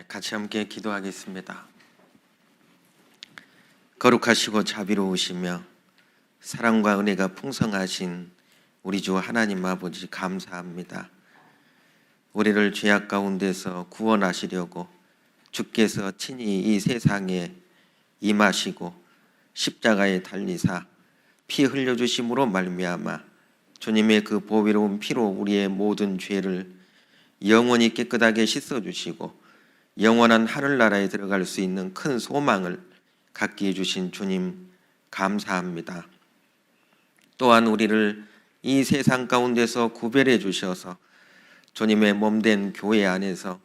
같이 함께 기도하겠습니다. 거룩하시고 자비로우시며 사랑과 은혜가 풍성하신 우리 주 하나님 아버지 감사합니다. 우리를 죄악 가운데서 구원하시려고 주께서 친히 이 세상에 임하시고 십자가에 달리사 피 흘려주심으로 말미암아 주님의 그 보배로운 피로 우리의 모든 죄를 영원히 깨끗하게 씻어주시고 영원한 하늘나라에 들어갈 수 있는 큰 소망을 갖게 해주신 주님 감사합니다. 또한 우리를 이 세상 가운데서 구별해 주셔서 주님의 몸된 교회 안에서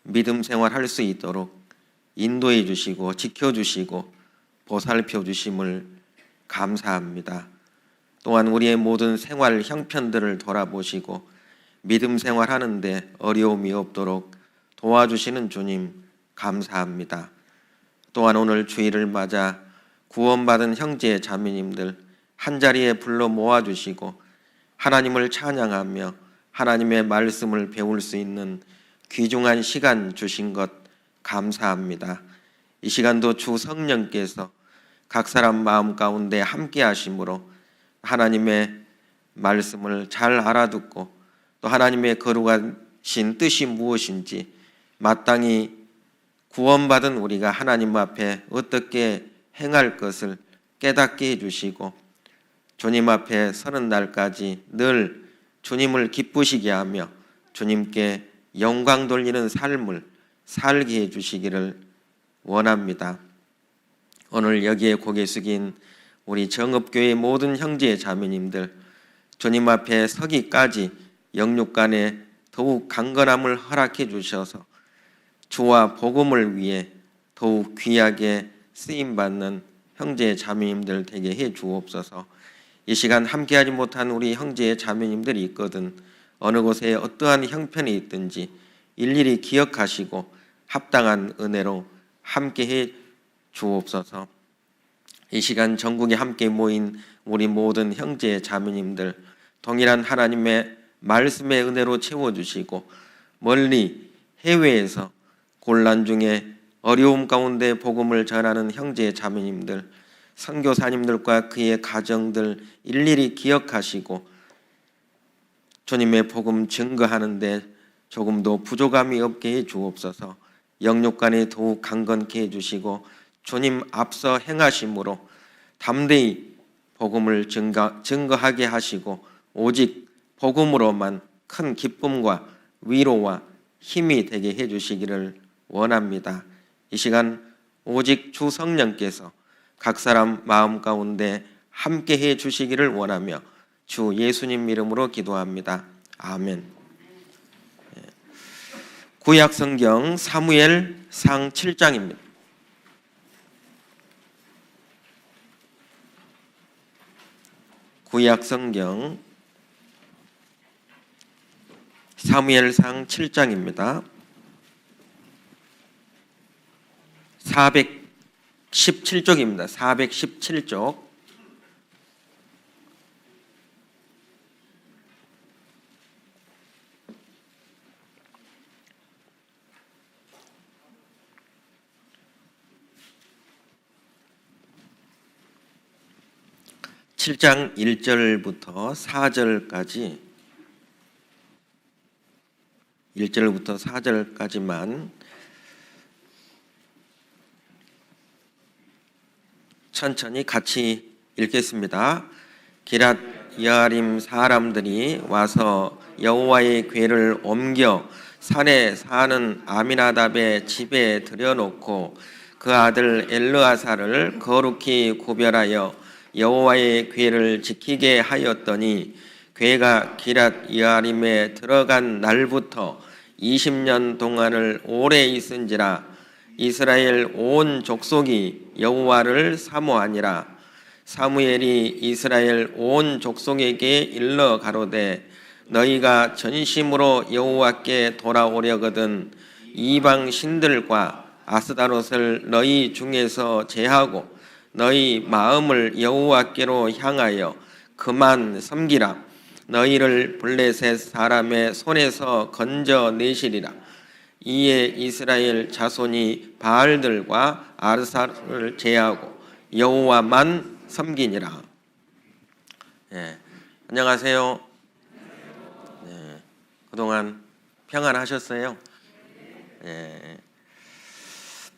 믿음 생활할 수 있도록 인도해 주시고 지켜주시고 보살펴 주심을 감사합니다. 또한 우리의 모든 생활 형편들을 돌아보시고 믿음 생활하는데 어려움이 없도록 도와주시는 주님 감사합니다. 또한 오늘 주일을 맞아 구원받은 형제 자매님들 한자리에 불러 모아주시고 하나님을 찬양하며 하나님의 말씀을 배울 수 있는 귀중한 시간 주신 것 감사합니다. 이 시간도 주 성령께서 각 사람 마음 가운데 함께 하심으로 하나님의 말씀을 잘 알아듣고 또 하나님의 거룩하신 뜻이 무엇인지 마땅히 구원받은 우리가 하나님 앞에 어떻게 행할 것을 깨닫게 해주시고 주님 앞에 서는 날까지 늘 주님을 기쁘시게 하며 주님께 영광 돌리는 삶을 살게 해주시기를 원합니다. 오늘 여기에 고개 숙인 우리 정읍교회 모든 형제 자매님들 주님 앞에 서기까지 영육간에 더욱 강건함을 허락해 주셔서 주와 복음을 위해 더욱 귀하게 쓰임받는 형제 자매님들 되게 해 주옵소서. 이 시간 함께하지 못한 우리 형제 자매님들이 있거든 어느 곳에 어떠한 형편이 있든지 일일이 기억하시고 합당한 은혜로 함께해 주옵소서. 이 시간 전국에 함께 모인 우리 모든 형제 자매님들 동일한 하나님의 말씀의 은혜로 채워주시고 멀리 해외에서 곤란 중에 어려움 가운데 복음을 전하는 형제 자매님들 선교사님들과 그의 가정들 일일이 기억하시고 주님의 복음 증거하는데 조금도 부족함이 없게 해 주옵소서. 영육간에 더욱 강건케 해 주시고 주님 앞서 행하심으로 담대히 복음을 증거하게 하시고 오직 복음으로만 큰 기쁨과 위로와 힘이 되게 해 주시기를 원합니다. 이 시간 오직 주 성령께서 각 사람 마음 가운데 함께 해 주시기를 원하며 주 예수님 이름으로 기도합니다. 아멘. 구약 성경 사무엘상 7장입니다. 구약 성경 사무엘상 7장입니다. 417쪽입니다. 417쪽. (7장) 1절부터 4절까지 1절부터 4절까지만 천천히 같이 읽겠습니다. 기랏 여아림 사람들이 와서 여호와의 궤를 옮겨 산에 사는 아미나답의 집에 들여놓고 그 아들 엘르아사를 거룩히 구별하여 여호와의 궤를 지키게 하였더니 궤가 기랏 여아림에 들어간 날부터 20년 동안을 오래 있은지라 이스라엘 온 족속이 여호와를 사모하니라. 사무엘이 이스라엘 온 족속에게 일러 가로되 너희가 전심으로 여호와께 돌아오려거든 이방 신들과 아스다롯을 너희 중에서 제하고 너희 마음을 여호와께로 향하여 그만 섬기라. 너희를 블레셋 사람의 손에서 건져내시리라. 이에 이스라엘 자손이 바알들과 아르사를 제하고 여호와만 섬기니라. 안녕하세요. 그동안 평안하셨어요?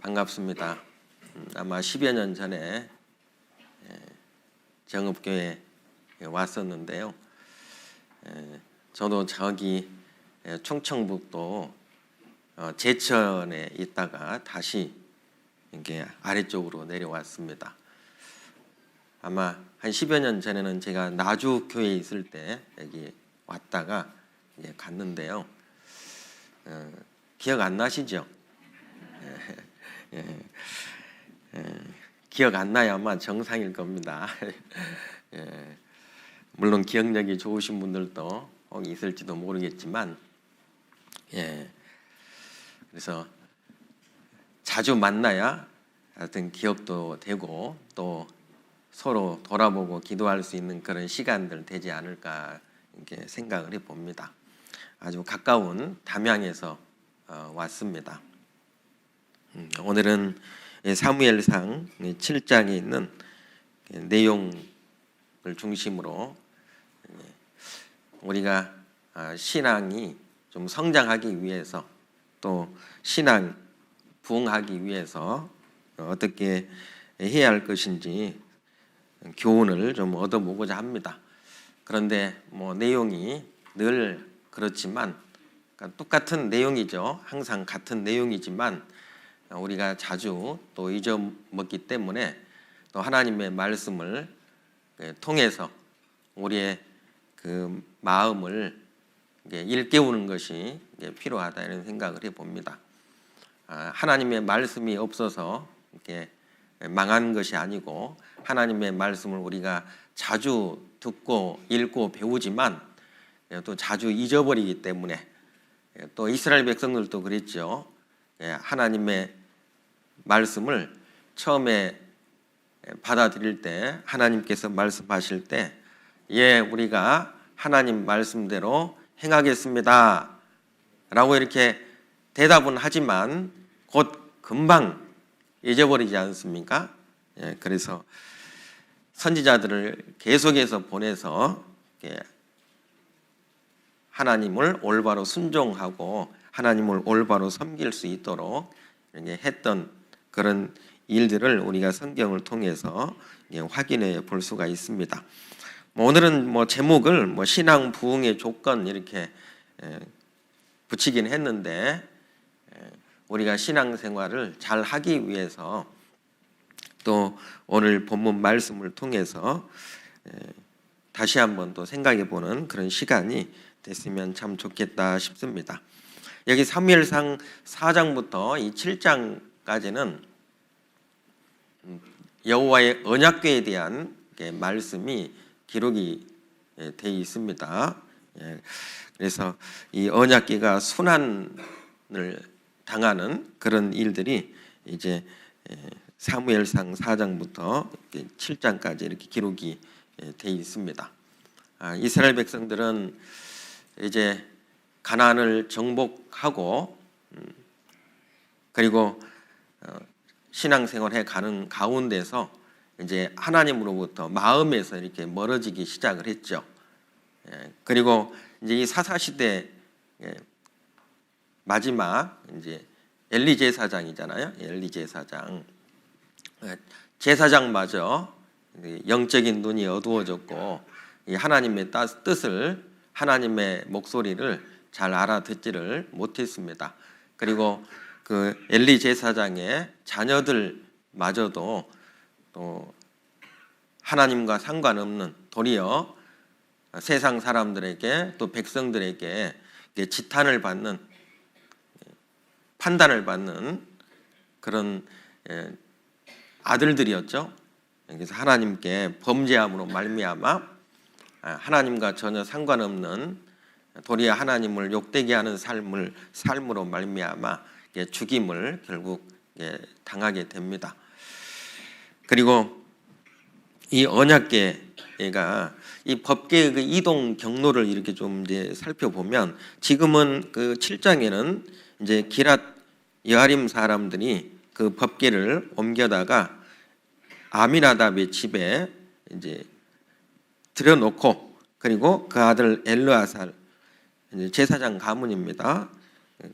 반갑습니다. 아마 10여 년 전에 정읍교회에 왔었는데요. 저도 저기 충청북도 제천에 있다가 다시 이렇게 아래쪽으로 내려왔습니다. 아마 한 10여 년 전에는 제가 나주 교회에 있을 때 여기 왔다가 이제 갔는데요. 기억 안 나시죠? 기억 안 나야만 정상일 겁니다. 물론 기억력이 좋으신 분들도 혹 있을지도 모르겠지만, 그래서 자주 만나야 하여튼 기억도 되고 또 서로 돌아보고 기도할 수 있는 그런 시간들 되지 않을까 이렇게 생각을 해봅니다. 아주 가까운 담양에서 왔습니다. 오늘은 사무엘상 7장에 있는 내용을 중심으로 우리가 신앙이 좀 성장하기 위해서 또 신앙 부흥하기 위해서 어떻게 해야 할 것인지 교훈을 좀 얻어보고자 합니다. 그런데 내용이 늘 그렇지만 그러니까 똑같은 내용이죠. 항상 같은 내용이지만 우리가 자주 또 잊어먹기 때문에 또 하나님의 말씀을 통해서 우리의 그 마음을 일깨우는 것이 필요하다 이런 생각을 해봅니다. 하나님의 말씀이 없어서 이렇게 망한 것이 아니고 하나님의 말씀을 우리가 자주 듣고 읽고 배우지만 또 자주 잊어버리기 때문에 또 이스라엘 백성들도 그랬죠. 하나님의 말씀을 처음에 받아들일 때 하나님께서 말씀하실 때 우리가 하나님 말씀대로 행하겠습니다 라고 이렇게 대답은 하지만 곧 금방 잊어버리지 않습니까? 그래서 선지자들을 계속해서 보내서 하나님을 올바로 순종하고 하나님을 올바로 섬길 수 있도록 했던 그런 일들을 우리가 성경을 통해서 확인해 볼 수가 있습니다. 오늘은 제목을 신앙 부흥의 조건 이렇게 붙이긴 했는데 우리가 신앙생활을 잘 하기 위해서 또 오늘 본문 말씀을 통해서 다시 한번 또 생각해 보는 그런 시간이 됐으면 참 좋겠다 싶습니다. 여기 사무엘상 4장부터 이 7장까지는 여호와의 언약궤에 대한 말씀이 기록이 되어 있습니다. 그래서 이 언약궤가 순환을 당하는 그런 일들이 이제 사무엘상 4장부터 7장까지 이렇게 기록이 되어 있습니다. 이스라엘 백성들은 이제 가나안을 정복하고 그리고 신앙생활해 가는 가운데서 이제 하나님으로부터 마음에서 이렇게 멀어지기 시작을 했죠. 그리고 이제 이 사사시대 마지막 이제 엘리 제사장이잖아요. 엘리 제사장. 제사장마저 영적인 눈이 어두워졌고 하나님의 뜻을 하나님의 목소리를 잘 알아듣지를 못했습니다. 그리고 그 엘리 제사장의 자녀들마저도 또 하나님과 상관없는 도리어 세상 사람들에게 또 백성들에게 지탄을 받는 판단을 받는 그런 아들들이었죠. 그래서 하나님께 범죄함으로 말미암아 하나님과 전혀 상관없는 도리어 하나님을 욕되게 하는 삶으로 말미암아 죽임을 결국 당하게 됩니다. 그리고 이 언약궤가 이 법궤의 그 이동 경로를 이렇게 좀 이제 살펴보면 지금은 그 7장에는 이제 기랏 여아림 사람들이 그 법궤를 옮겨다가 아미나답의 집에 이제 들여놓고, 그리고 그 아들 엘르아살, 제사장 가문입니다,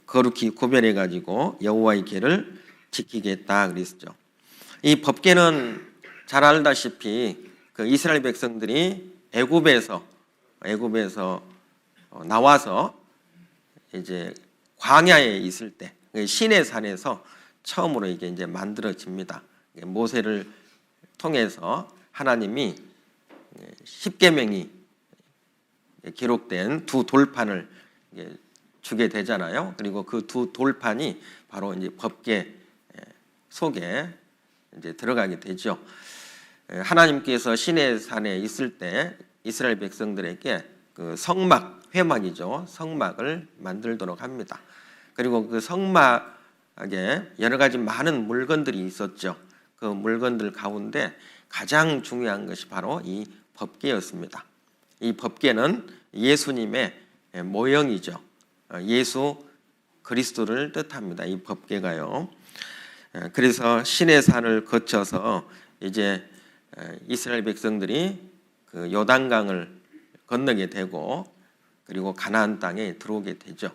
거룩히 구별해 가지고 여호와의 궤를 지키겠다 그랬죠. 이 법궤는 잘 알다시피 그 이스라엘 백성들이 애굽에서 나와서 이제 광야에 있을 때 시내산에서 처음으로 이게 이제 만들어집니다. 모세를 통해서 하나님이 십계명이 기록된 두 돌판을 주게 되잖아요. 그리고 그 두 돌판이 바로 이제 법궤 속에 이제 들어가게 되죠. 하나님께서 시내산에 있을 때 이스라엘 백성들에게 그 성막, 회막이죠, 성막을 만들도록 합니다. 그리고 그 성막에 여러 가지 많은 물건들이 있었죠. 그 물건들 가운데 가장 중요한 것이 바로 이 법궤였습니다. 이 법궤는 예수님의 모형이죠. 예수 그리스도를 뜻합니다, 이 법궤가요. 그래서 시내산을 거쳐서 이제 이스라엘 백성들이 그 요단강을 건너게 되고, 그리고 가나안 땅에 들어오게 되죠.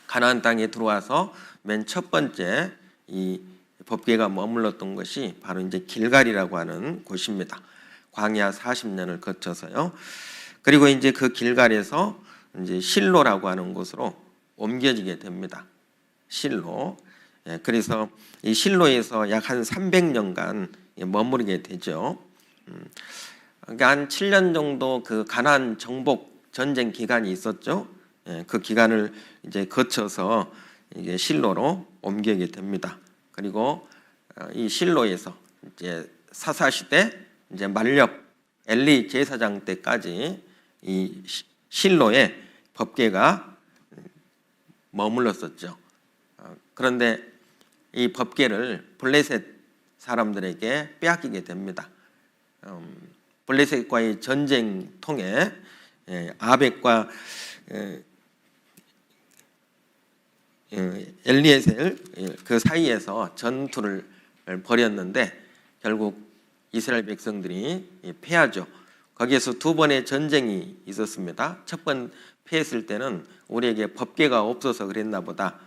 가나안 땅에 들어와서 맨 첫 번째 이 법궤가 머물렀던 것이 바로 이제 길갈이라고 하는 곳입니다. 광야 40년을 거쳐서요. 그리고 이제 그 길갈에서 이제 실로라고 하는 곳으로 옮겨지게 됩니다. 실로. 그래서 이 실로에서 약 한 300년간 머무르게 되죠. 그러니까 한 7년 정도 그 가나안 정복 전쟁 기간이 있었죠. 그 기간을 이제 거쳐서 이게 실로로 옮기게 됩니다. 그리고 이 실로에서 이제 사사 시대 이제 만렙 엘리 제사장 때까지 이 실로에 법궤가 머물렀었죠. 그런데 이 법궤를 블레셋 사람들에게 빼앗기게 됩니다. 블레셋과의 전쟁 통해 아벡과 엘리에셀 그 사이에서 전투를 벌였는데 결국 이스라엘 백성들이 패하죠. 거기에서 두 번의 전쟁이 있었습니다. 첫 번 패했을 때는 우리에게 법궤가 없어서 그랬나 보다.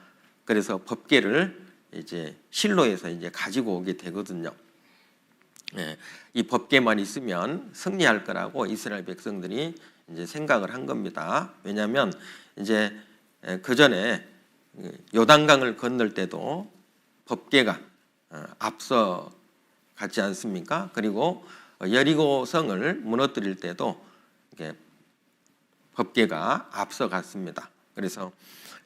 그래서 법궤를 이제 실로에서 이제 가지고 오게 되거든요. 이 법궤만 있으면 승리할 거라고 이스라엘 백성들이 이제 생각을 한 겁니다. 왜냐하면 이제 그 전에 요단강을 건널 때도 법궤가 앞서 갔지 않습니까? 그리고 여리고 성을 무너뜨릴 때도 법궤가 앞서 갔습니다. 그래서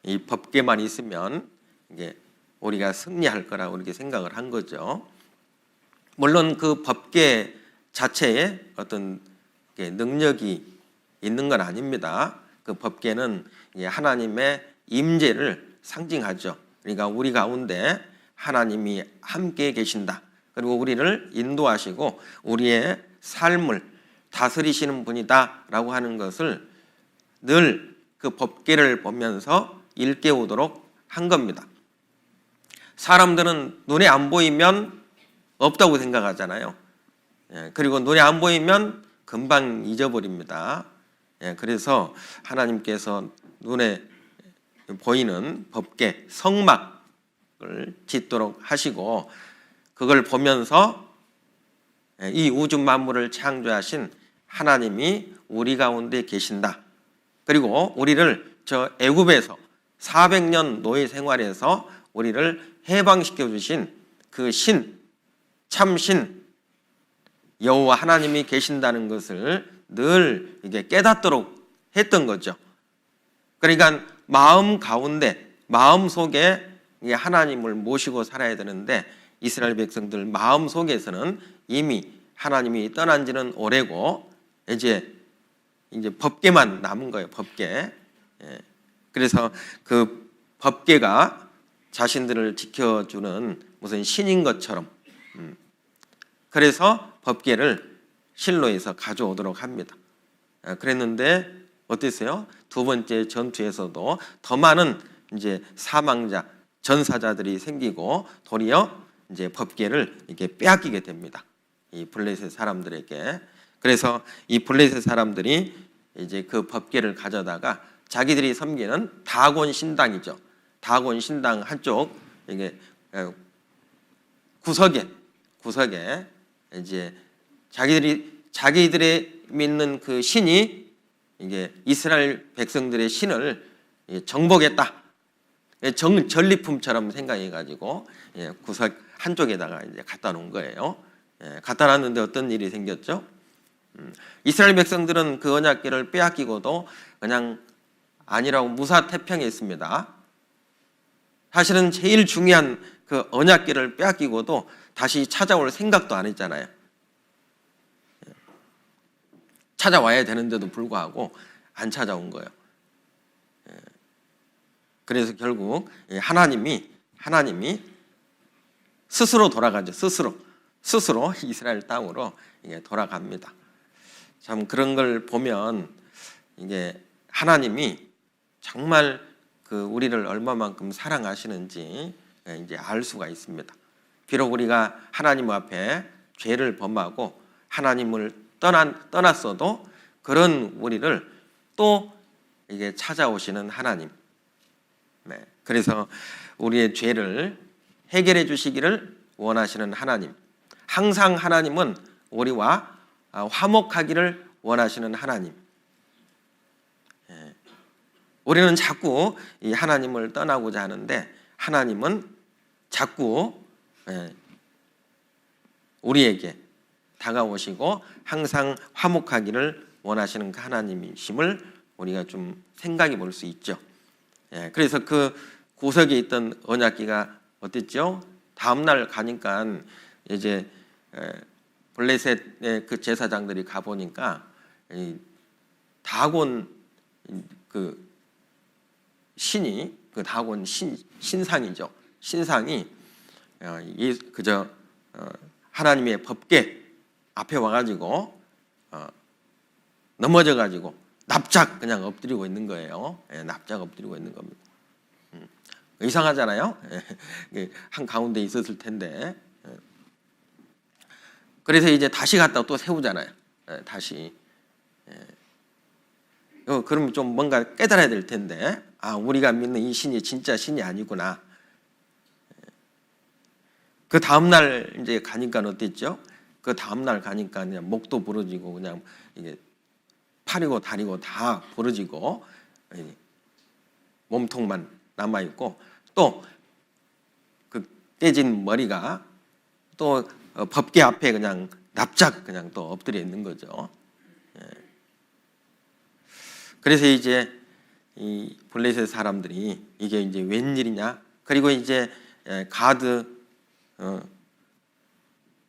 이 법궤만 있으면 이게 우리가 승리할 거라고 이렇게 생각을 한 거죠. 물론 그 법궤 자체에 어떤 능력이 있는 건 아닙니다. 그 법궤는 하나님의 임재를 상징하죠. 그러니까 우리 가운데 하나님이 함께 계신다. 그리고 우리를 인도하시고 우리의 삶을 다스리시는 분이다라고 하는 것을 늘 그 법궤를 보면서 일깨우도록 한 겁니다. 사람들은 눈에 안 보이면 없다고 생각하잖아요. 그리고 눈에 안 보이면 금방 잊어버립니다. 그래서 하나님께서 눈에 보이는 법궤, 성막을 짓도록 하시고 그걸 보면서 이 우주 만물을 창조하신 하나님이 우리 가운데 계신다. 그리고 우리를 저 애굽에서 400년 노예 생활에서 우리를 해방시켜 주신 그 신, 참신 여호와 하나님이 계신다는 것을 늘 이게 깨닫도록 했던 거죠. 그러니까 마음 가운데, 마음 속에 하나님을 모시고 살아야 되는데 이스라엘 백성들 마음 속에서는 이미 하나님이 떠난 지는 오래고 이제 법궤만 남은 거예요. 법궤. 그래서 그 법궤가 자신들을 지켜주는 무슨 신인 것처럼 그래서 법궤를 실로에서 가져오도록 합니다. 그랬는데 어땠어요? 두 번째 전투에서도 더 많은 이제 사망자, 전사자들이 생기고 도리어 이제 법궤를 이렇게 빼앗기게 됩니다. 이 블레셋 사람들에게. 그래서 이 블레셋 사람들이 이제 그 법궤를 가져다가 자기들이 섬기는 다곤 신당이죠. 다곤 신당 한쪽 이게 구석에 이제 자기들의 믿는 그 신이 이게 이스라엘 백성들의 신을 정복했다. 전리품처럼 생각해가지고 구석 한쪽에다가 이제 갖다 놓은 거예요. 갖다 놨는데 어떤 일이 생겼죠? 이스라엘 백성들은 그 언약궤를 빼앗기고도 그냥 아니라고 무사태평했습니다. 사실은 제일 중요한 그 언약궤를 빼앗기고도 다시 찾아올 생각도 안 했잖아요. 찾아와야 되는데도 불구하고 안 찾아온 거예요. 그래서 결국 하나님이 스스로 돌아가죠. 스스로 이스라엘 땅으로 돌아갑니다. 참 그런 걸 보면 이게 하나님이 정말 그 우리를 얼마만큼 사랑하시는지 이제 알 수가 있습니다. 비록 우리가 하나님 앞에 죄를 범하고 하나님을 떠났어도 그런 우리를 또 이게 찾아오시는 하나님. 그래서 우리의 죄를 해결해 주시기를 원하시는 하나님. 항상 하나님은 우리와 화목하기를 원하시는 하나님. 우리는 자꾸 이 하나님을 떠나고자 하는데 하나님은 자꾸 우리에게 다가오시고 항상 화목하기를 원하시는 그 하나님이심을 우리가 좀 생각해 볼 수 있죠. 그래서 그 구석에 있던 언약궤가 어땠죠? 다음날 가니까 이제 블레셋의 그 제사장들이 가보니까 다곤 그 신이 그 다곤 신상이죠. 신상이 그저 하나님의 법궤 앞에 와가지고 넘어져가지고 납작 그냥 엎드리고 있는 거예요. 납작 엎드리고 있는 겁니다. 이상하잖아요. 한 가운데 있었을 텐데. 그래서 이제 다시 갖다 또 세우잖아요. 다시. 그럼 좀 뭔가 깨달아야 될 텐데, 우리가 믿는 이 신이 진짜 신이 아니구나. 그 다음날 이제 가니까 어땠죠? 그 다음날 가니까 그냥 목도 부러지고 그냥 이게 팔이고 다리고 다 부러지고 몸통만 남아있고 또 그 떼진 머리가 또 법궤 앞에 그냥 납작 그냥 또 엎드려 있는 거죠. 그래서 이제 이 블레셋 사람들이 이게 이제 웬일이냐? 그리고 이제 가드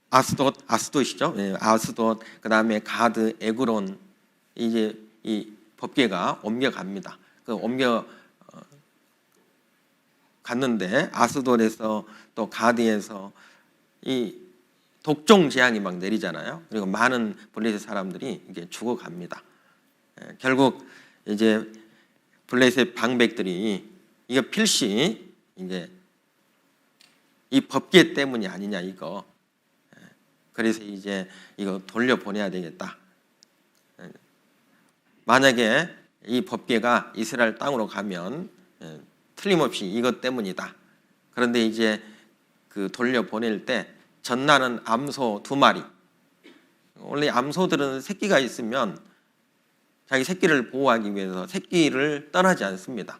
아스돗이죠. 아스돗 그다음에 가드 에그론 이제 이 법궤가 옮겨갑니다. 그 옮겨 갔는데 아스돗에서 또 가드에서 이 독종 재앙이 막 내리잖아요. 그리고 많은 블레셋 사람들이 이게 죽어갑니다. 결국 이제 블레셋 방백들이 이거 필시 이제 이 법궤 때문이 아니냐 이거. 그래서 이제 이거 돌려보내야 되겠다. 만약에 이 법궤가 이스라엘 땅으로 가면 틀림없이 이것 때문이다. 그런데 이제 그 돌려보낼 때 전나는 암소 2마리. 원래 암소들은 새끼가 있으면 자기 새끼를 보호하기 위해서 새끼를 떠나지 않습니다.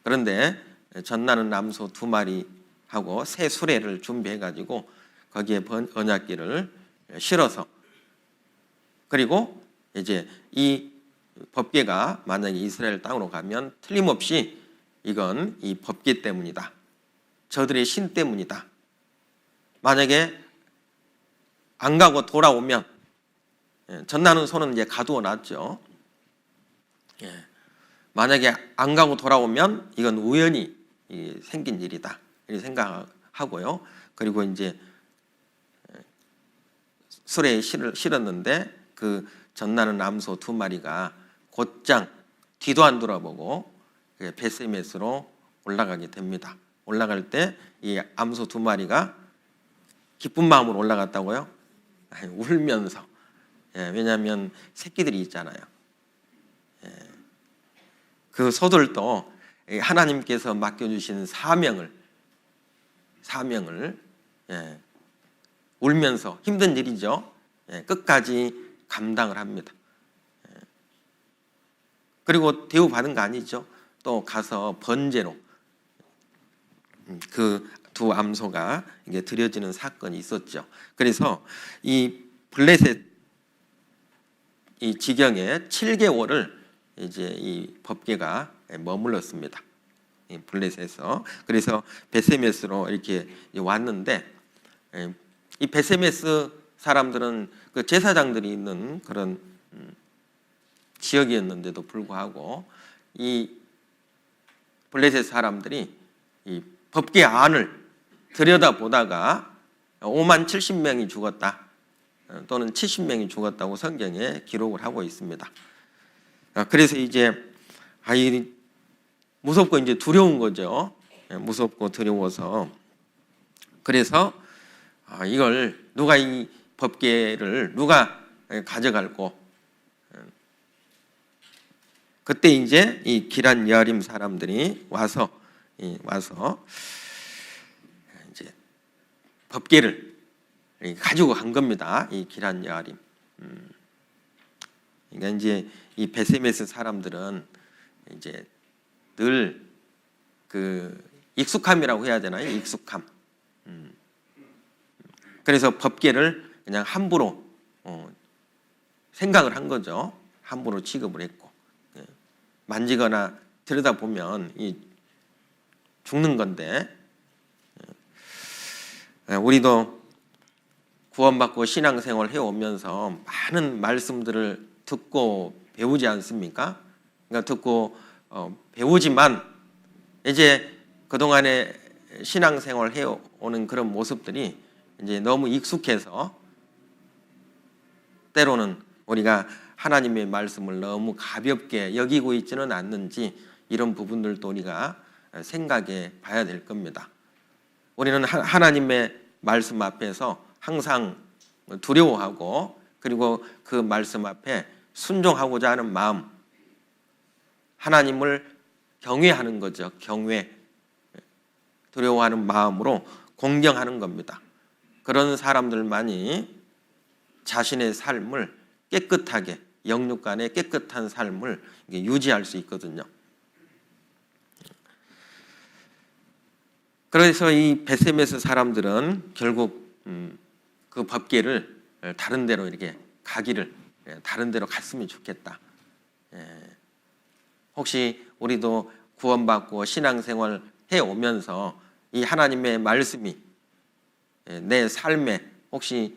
그런데 전나는 암소 2마리하고 새 수레를 준비해가지고 거기에 언약궤를 실어서 그리고 이제 이 법궤가 만약에 이스라엘 땅으로 가면 틀림없이 이건 이 법궤 때문이다. 저들의 신 때문이다. 만약에 안 가고 돌아오면 전나는 소는 이제 가두어 놨죠. 만약에 안 가고 돌아오면 이건 우연히 생긴 일이다. 이렇게 생각하고요. 그리고 이제 수레에 실었는데 그 전나는 암소 2마리가 곧장 뒤도 안 돌아보고 베세메스로 올라가게 됩니다. 올라갈 때 이 암소 2마리가 기쁜 마음으로 올라갔다고요? 아니, 울면서. 왜냐하면 새끼들이 있잖아요. 그 소들도 하나님께서 맡겨주신 사명을 울면서, 힘든 일이죠. 끝까지 감당을 합니다. 그리고 대우받은 거 아니죠. 또 가서 번제로 그 두 암소가 이게 드려지는 사건이 있었죠. 그래서 이 블레셋 이 지경에 7개월을 이제 이 법궤가 머물렀습니다. 이 블레셋에서. 그래서 베세메스로 이렇게 왔는데, 이 베세메스 사람들은 그 제사장들이 있는 그런 지역이었는데도 불구하고 이 블레셋 사람들이 이 법궤 안을 들여다보다가 5만 70명이 죽었다, 또는 70명이 죽었다고 성경에 기록을 하고 있습니다. 그래서 이제 무섭고 이제 두려운 거죠. 무섭고 두려워서. 그래서 이걸 누가 이 법궤를 누가 가져갈고, 그때 이제 이 기란 여아림 사람들이 와서 이제 법궤를 가지고 간 겁니다. 이 기란 여아림. 그러니까 이제 이 베세메스 사람들은 이제 늘 그 익숙함이라고 해야 되나요? 익숙함. 그래서 법궤를 그냥 함부로 생각을 한 거죠. 함부로 취급을 했고, 만지거나 들여다보면 이 죽는 건데, 우리도 구원받고 신앙생활 해오면서 많은 말씀들을 듣고 배우지 않습니까? 그러니까 듣고 배우지만 이제 그동안에 신앙생활 해오는 그런 모습들이 이제 너무 익숙해서 때로는 우리가 하나님의 말씀을 너무 가볍게 여기고 있지는 않는지, 이런 부분들도 우리가 생각해 봐야 될 겁니다. 우리는 하나님의 말씀 앞에서 항상 두려워하고, 그리고 그 말씀 앞에 순종하고자 하는 마음, 하나님을 경외하는 거죠. 경외, 두려워하는 마음으로 공경하는 겁니다. 그런 사람들만이 자신의 삶을 깨끗하게, 영육간의 깨끗한 삶을 유지할 수 있거든요. 그래서 이 베세메스 사람들은 결국 그 법궤를 다른 데로 이렇게 가기를, 다른 데로 갔으면 좋겠다. 혹시 우리도 구원받고 신앙생활 해오면서 이 하나님의 말씀이 내 삶에 혹시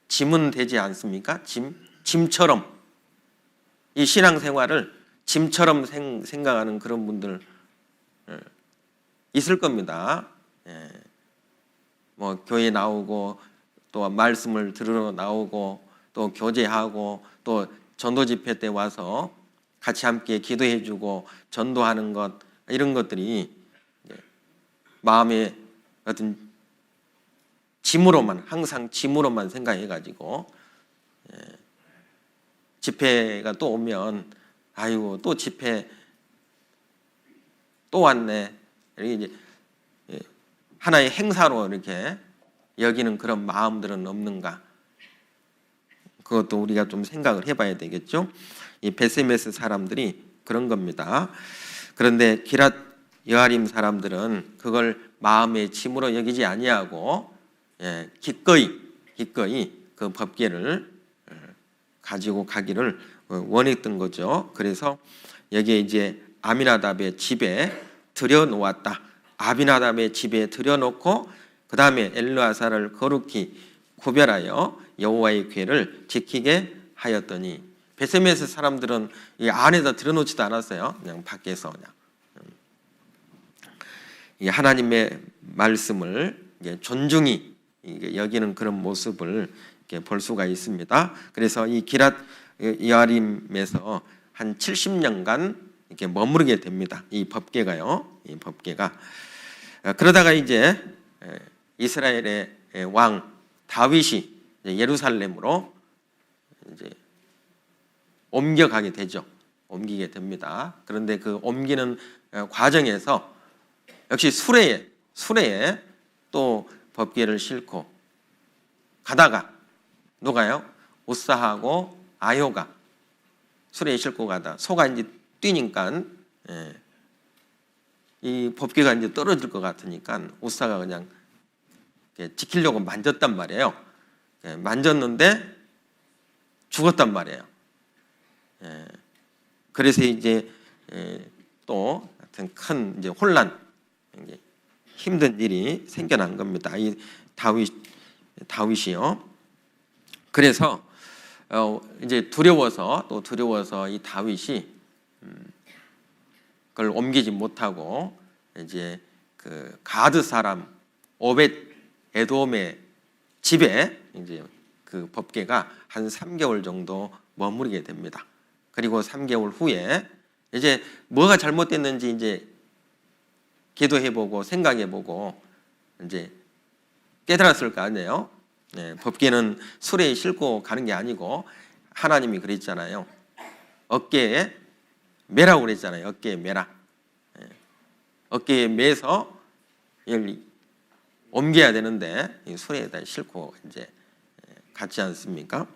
짐은 되지 않습니까? 짐처럼, 이 신앙생활을 짐처럼 생각하는 그런 분들 있을 겁니다. 뭐 교회 나오고, 또 말씀을 들으러 나오고, 또 교제하고, 또 전도 집회 때 와서 같이 함께 기도해주고 전도하는 것, 이런 것들이 마음의 어떤 짐으로만, 항상 짐으로만 생각해가지고 집회가 또 오면 아이고 또 집회 또 왔네, 이렇게 이제 하나의 행사로 이렇게 여기는 그런 마음들은 없는가? 그것도 우리가 좀 생각을 해봐야 되겠죠. 이 베세메스 사람들이 그런 겁니다. 그런데 기랏 여아림 사람들은 그걸 마음의 짐으로 여기지 아니하고 기꺼이 그 법궤를 가지고 가기를 원했던 거죠. 그래서 여기에 이제 아미나답의 집에 들여놓았다. 아비나답의 집에 들여놓고 그 다음에 엘르아사를 거룩히 구별하여 여호와의 궤를 지키게 하였더니, 베세메스 사람들은 이 안에다 들여놓지도 않았어요. 그냥 밖에서 그냥 이 하나님의 말씀을 존중히 여기는 그런 모습을 볼 수가 있습니다. 그래서 이 기랏 여아림에서 한 70년간 이렇게 머무르게 됩니다. 이 법궤가요. 이 법궤가 그러다가 이제 이스라엘의 왕 다윗이 예루살렘으로 이제 옮겨가게 되죠. 옮기게 됩니다. 그런데 그 옮기는 과정에서 역시 수레에 또 법궤를 싣고 가다가 누가요? 우사하고 아요가 수레에 싣고 가다 소가 이제 뛰니까 이 법궤가 이제 떨어질 것 같으니까 우사가 그냥 지키려고 만졌단 말이에요. 만졌는데 죽었단 말이에요. 그래서 이제 또 하여튼 큰 이제 혼란, 힘든 일이 생겨난 겁니다. 이 다윗이요. 그래서 이제 두려워서 이 다윗이 그걸 옮기지 못하고 이제 그 가드 사람 오벳 에돔의 집에 이제 그 법궤가 한 3개월 정도 머무르게 됩니다. 그리고 3개월 후에 이제 뭐가 잘못됐는지 이제 기도해보고 생각해보고 이제 깨달았을 거 아니에요. 법궤는 수레에 싣고 가는 게 아니고 하나님이 그랬잖아요. 어깨에 매라고 그랬잖아요. 어깨에 매라. 어깨에 매서 옮겨야 되는데 수레에다 싣고 이제 갔지 않습니까?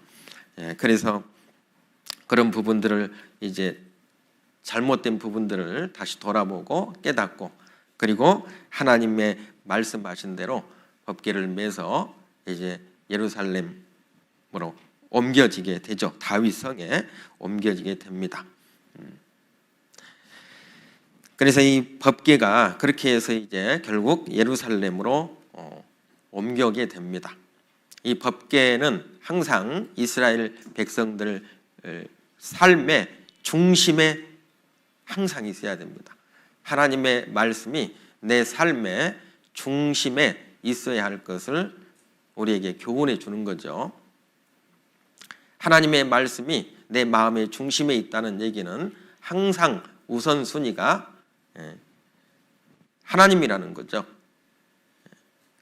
그래서 그런 부분들을 이제 잘못된 부분들을 다시 돌아보고 깨닫고 그리고 하나님의 말씀하신 대로 법궤를 매서 이제 예루살렘으로 옮겨지게 되죠. 다윗 성에 옮겨지게 됩니다. 그래서 이 법궤가 그렇게 해서 이제 결국 예루살렘으로 옮겨게 됩니다. 이 법궤는 항상 이스라엘 백성들 삶의 중심에 항상 있어야 됩니다. 하나님의 말씀이 내 삶의 중심에 있어야 할 것을 우리에게 교훈해 주는 거죠. 하나님의 말씀이 내 마음의 중심에 있다는 얘기는 항상 우선순위가 하나님이라는 거죠.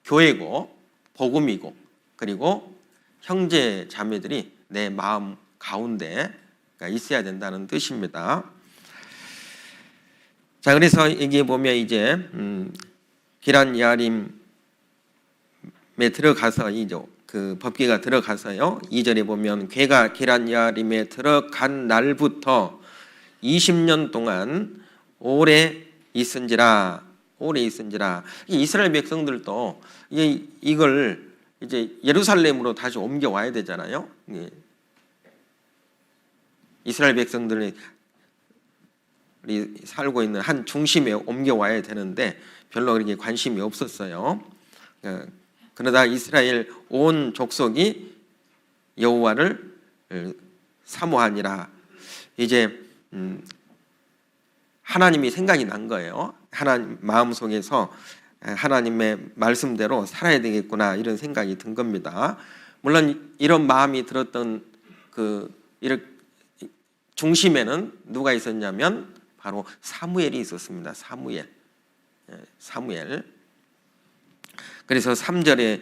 교회고 복음이고 그리고 형제 자매들이 내 마음 가운데 있어야 된다는 뜻입니다. 자, 그래서 여기 보면 이제 기란 야림에 들어가서 이제 그 법궤가 들어가서요. 2절에 보면 궤가 기란 야림에 들어간 날부터 20년 동안 오래 있은지라. 이스라엘 백성들도 이걸 이제 예루살렘으로 다시 옮겨 와야 되잖아요. 이스라엘 백성들이 살고 있는 한 중심에 옮겨 와야 되는데 별로 그렇게 관심이 없었어요. 그러다 이스라엘 온 족속이 여호와를 사모하니라. 이제 하나님이 생각이 난 거예요. 하나님 마음속에서 하나님의 말씀대로 살아야 되겠구나 이런 생각이 든 겁니다. 물론 이런 마음이 들었던 이렇게 중심에는 누가 있었냐면 바로 사무엘이 있었습니다. 사무엘. 그래서 3절에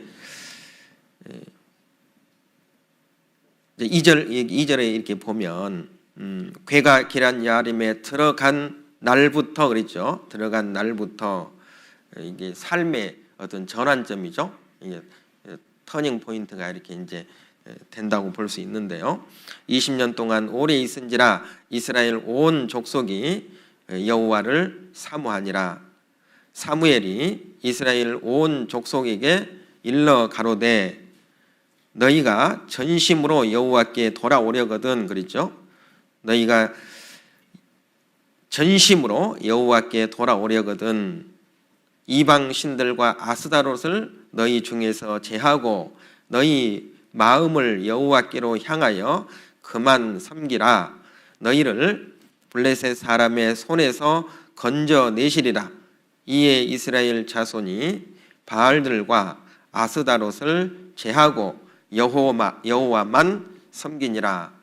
2절에 이렇게 보면 궤가 기란 야림에 들어간 날부터 그랬죠. 들어간 날부터 이게 삶의 어떤 전환점이죠. 이게 터닝 포인트가 이렇게 이제 된다고 볼 수 있는데요. 20년 동안 오래 있은지라 이스라엘 온 족속이 여호와를 사모하니라. 사무엘이 이스라엘 온 족속에게 일러 가로되 너희가 전심으로 여호와께 돌아오려거든 그랬죠. 너희가 전심으로 여호와께 돌아오려거든 이방 신들과 아스다롯을 너희 중에서 제하고 너희 마음을 여호와께로 향하여 그만 섬기라. 너희를 블레셋 사람의 손에서 건져내시리라. 이에 이스라엘 자손이 바알들과 아스다롯을 제하고 여호와만 섬기니라.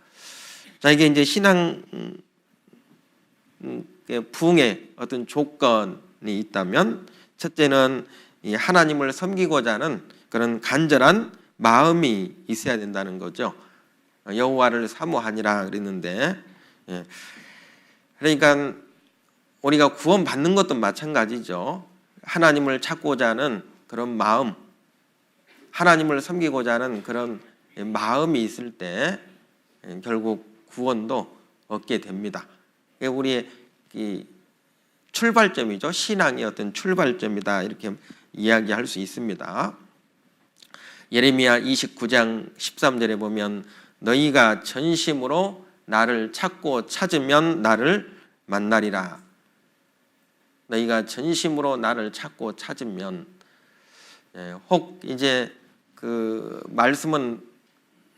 자, 이게 이제 신앙 부흥의 어떤 조건이 있다면 첫째는 이 하나님을 섬기고자 하는 그런 간절한 마음이 있어야 된다는 거죠. 여호와를 사모하니라 그랬는데, 그러니까 우리가 구원받는 것도 마찬가지죠. 하나님을 찾고자 하는 그런 마음, 하나님을 섬기고자 하는 그런 마음이 있을 때 결국 구원도 얻게 됩니다. 우리의 이 출발점이죠. 신앙의 어떤 출발점이다, 이렇게 이야기할 수 있습니다. 예레미야 29장 13절에 보면 너희가 전심으로 나를 찾고 찾으면 나를 만나리라. 너희가 전심으로 나를 찾고 찾으면, 혹 이제 그 말씀은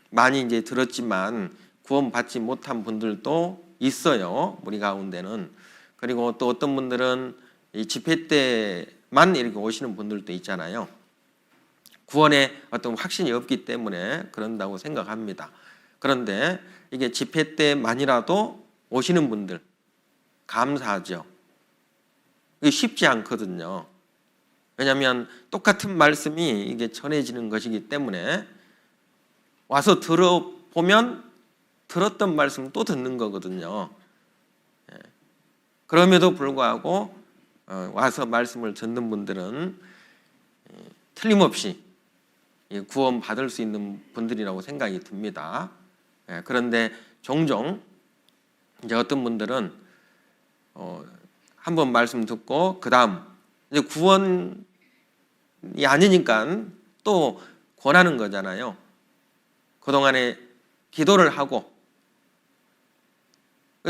많이 이제 들었지만 구원받지 못한 분들도 있어요, 우리 가운데는. 그리고 또 어떤 분들은 이 집회 때만 이렇게 오시는 분들도 있잖아요. 구원에 어떤 확신이 없기 때문에 그런다고 생각합니다. 그런데 이게 집회 때만이라도 오시는 분들 감사하죠. 이게 쉽지 않거든요. 왜냐하면 똑같은 말씀이 이게 전해지는 것이기 때문에 와서 들어보면 들었던 말씀 또 듣는 거거든요. 그럼에도 불구하고 와서 말씀을 듣는 분들은 틀림없이 구원 받을 수 있는 분들이라고 생각이 듭니다. 그런데 종종 이제 어떤 분들은 한번 말씀 듣고 그 다음 이제 구원이 아니니까 또 권하는 거잖아요. 그동안에 기도를 하고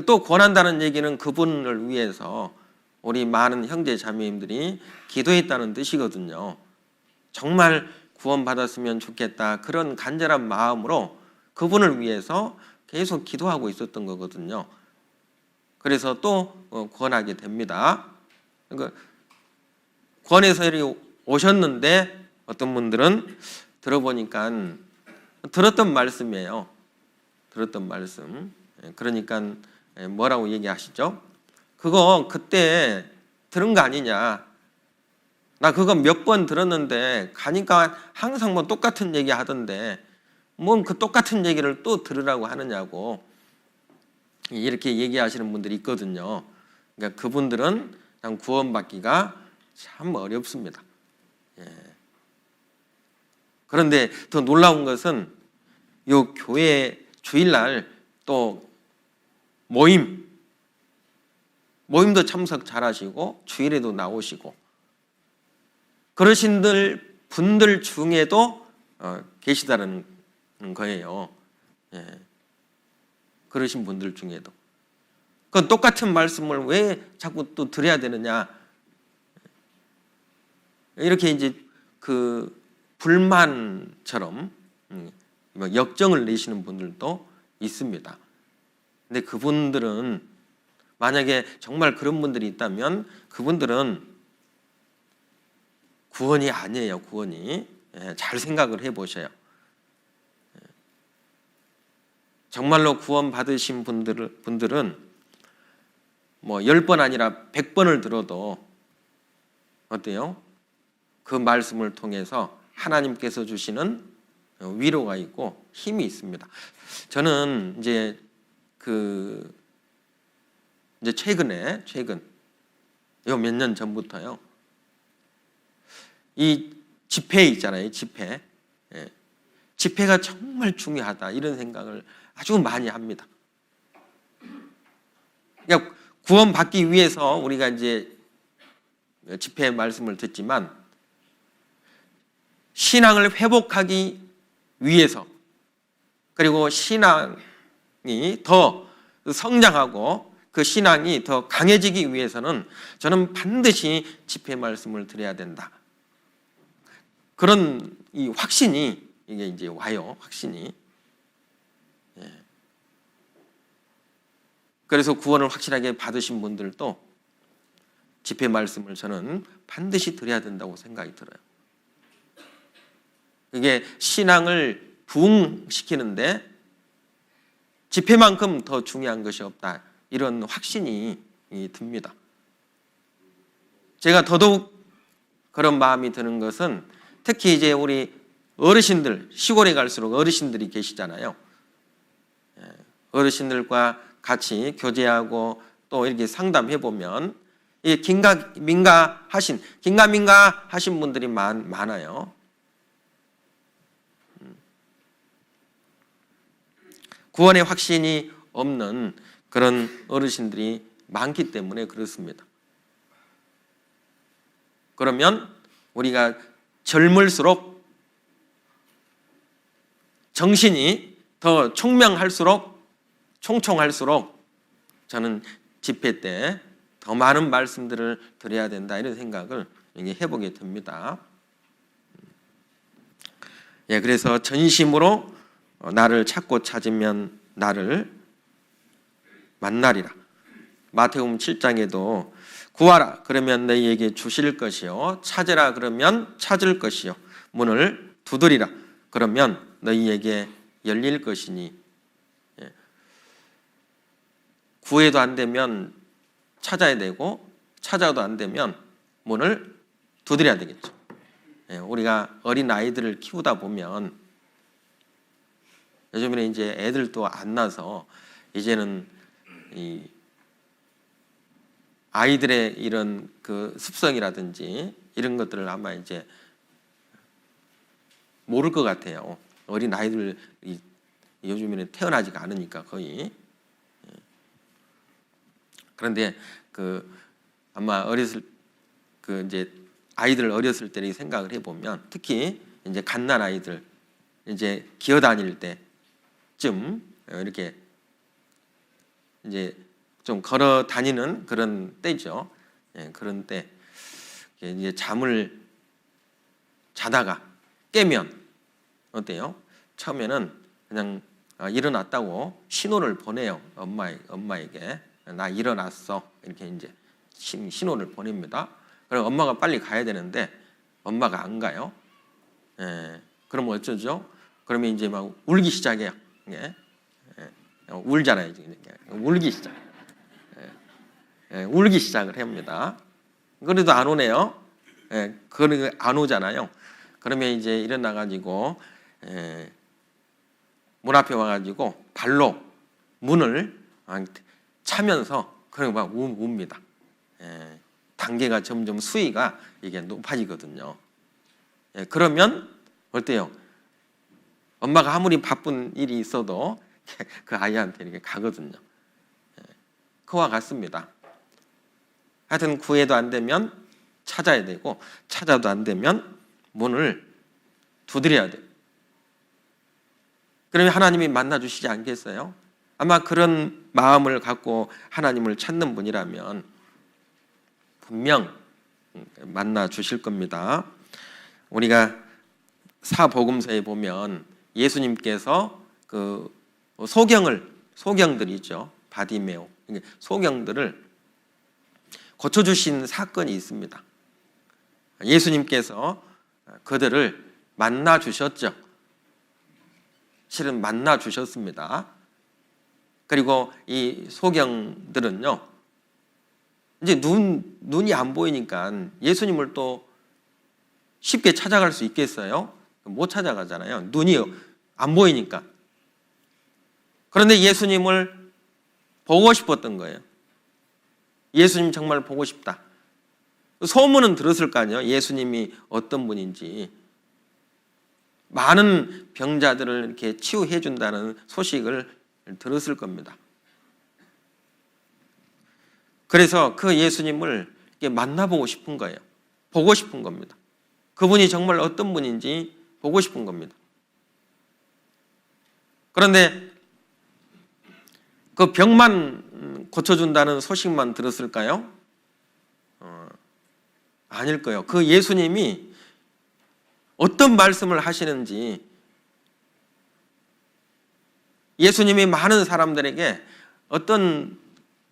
또 권한다는 얘기는 그분을 위해서 우리 많은 형제 자매님들이 기도했다는 뜻이거든요. 정말 구원받았으면 좋겠다, 그런 간절한 마음으로 그분을 위해서 계속 기도하고 있었던 거거든요. 그래서 또 권하게 됩니다. 그러니까 권해서 오셨는데 어떤 분들은 들어보니까 들었던 말씀이에요. 들었던 말씀. 그러니까 뭐라고 얘기하시죠? 그거 그때 들은 거 아니냐? 나 그거 몇 번 들었는데 가니까 항상 뭐 똑같은 얘기 하던데 뭔 그 똑같은 얘기를 또 들으라고 하느냐고 이렇게 얘기하시는 분들이 있거든요. 그러니까 그분들은 구원받기가 참 어렵습니다. 그런데 더 놀라운 것은 요 교회 주일날 또 모임도 참석 잘하시고 주일에도 나오시고 그러신 분들 중에도 계시다는 거예요. 그러신 분들 중에도. 그 똑같은 말씀을 왜 자꾸 또 드려야 되느냐? 이렇게 이제 그 불만처럼 역정을 내시는 분들도 있습니다. 근데 그분들은 만약에 정말 그런 분들이 있다면 그분들은 구원이 아니에요. 구원이. 잘 생각을 해보셔요. 정말로 구원 받으신 분들은 뭐 10번 아니라 100번을 들어도 어때요? 그 말씀을 통해서 하나님께서 주시는 위로가 있고 힘이 있습니다. 저는 이제 최근 요 몇 년 전부터요. 이 집회 있잖아요. 집회가 정말 중요하다, 이런 생각을 아주 많이 합니다. 그러니까 구원받기 위해서 우리가 이제 집회 말씀을 듣지만 신앙을 회복하기 위해서, 그리고 신앙이 더 성장하고 그 신앙이 더 강해지기 위해서는 저는 반드시 집회 말씀을 드려야 된다. 그런 이 확신이 이게 이제 와요. 확신이. 그래서 구원을 확실하게 받으신 분들도 집회 말씀을 저는 반드시 드려야 된다고 생각이 들어요. 이게 신앙을 부흥시키는데 집회만큼 더 중요한 것이 없다, 이런 확신이 듭니다. 제가 더더욱 그런 마음이 드는 것은 특히 이제 우리 어르신들, 시골에 갈수록 어르신들이 계시잖아요. 어르신들과 같이 교제하고 또 이렇게 상담해 보면 긴가민가 하신 분들이 많아요. 구원의 확신이 없는 그런 어르신들이 많기 때문에 그렇습니다. 그러면 우리가 젊을수록 정신이 더 총총할수록 저는 집회 때 더 많은 말씀들을 드려야 된다 이런 생각을 해보게 됩니다. 그래서 전심으로 나를 찾으면 나를 만나리라. 마태복음 7장에도 구하라 그러면 너희에게 주실 것이요 찾으라 그러면 찾을 것이요 문을 두드리라 그러면 너희에게 열릴 것이니 구해도 안 되면 찾아야 되고 찾아도 안 되면 문을 두드려야 되겠죠. 우리가 어린 아이들을 키우다 보면 요즘에는 이제 애들도 안 나서 이제는 이 아이들의 이런 그 습성이라든지 이런 것들을 아마 이제 모를 것 같아요. 어린 아이들 요즘에는 태어나지가 않으니까 거의. 그런데 아마 이제 아이들 어렸을 때 생각을 해보면 특히 이제 갓난 아이들 이제 기어 다닐 때쯤 이렇게 이제 좀 걸어 다니는 그런 때죠. 그런 때 이제 잠을 자다가 깨면 어때요? 처음에는 그냥 일어났다고 신호를 보내요. 엄마에게 나 일어났어 이렇게 이제 신호를 보냅니다. 그럼 엄마가 빨리 가야 되는데 엄마가 안 가요. 그럼 어쩌죠? 그러면 이제 막 울기 시작해요. 울잖아요. 울기 시작을 합니다. 그래도 안 오네요. 그러니까 안 오잖아요. 그러면 이제 일어나가지고 문 앞에 와가지고 발로 문을 차면서 그냥 막 웁니다. 단계가 점점 수위가 이게 높아지거든요. 그러면 어때요? 엄마가 아무리 바쁜 일이 있어도 그 아이한테 이렇게 가거든요. 그와 같습니다. 하여튼 구해도 안 되면 찾아야 되고 찾아도 안 되면 문을 두드려야 돼요. 그러면 하나님이 만나주시지 않겠어요? 아마 그런 마음을 갖고 하나님을 찾는 분이라면 분명 만나주실 겁니다. 우리가 사복음서에 보면 예수님께서 그 소경들이죠. 바디메오 소경들을 고쳐주신 사건이 있습니다. 예수님께서 그들을 만나주셨죠. 실은 만나주셨습니다. 그리고 이 소경들은요, 이제 눈이 안 보이니까 예수님을 또 쉽게 찾아갈 수 있겠어요? 못 찾아가잖아요. 눈이 안 보이니까. 그런데 예수님을 보고 싶었던 거예요. 예수님 정말 보고 싶다. 소문은 들었을 거 아니에요. 예수님이 어떤 분인지. 많은 병자들을 이렇게 치유해 준다는 소식을 들었을 겁니다. 그래서 그 예수님을 만나보고 싶은 거예요. 보고 싶은 겁니다. 그분이 정말 어떤 분인지 보고 싶은 겁니다. 그런데 그 병만 고쳐준다는 소식만 들었을까요? 아닐 거예요. 그 예수님이 어떤 말씀을 하시는지, 예수님이 많은 사람들에게 어떤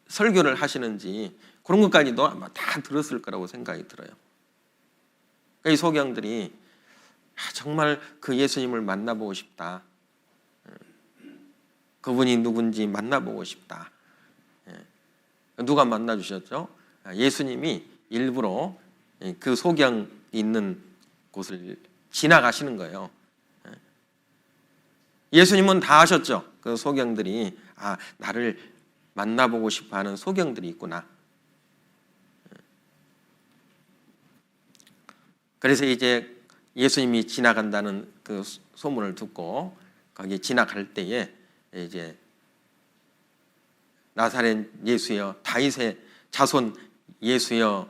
설교를 하시는지 그런 것까지도 아마 다 들었을 거라고 생각이 들어요. 이 소경들이 정말 그 예수님을 만나보고 싶다. 그분이 누군지 만나보고 싶다. 누가 만나 주셨죠? 예수님이 일부러 그 소경 있는 곳을 지나가시는 거예요. 예수님은 다 아셨죠? 그 소경들이 나를 만나보고 싶어하는 소경들이 있구나. 그래서 이제 예수님이 지나간다는 그 소문을 듣고 거기 지나갈 때에 이제 나사렛 예수여, 다윗의 자손 예수여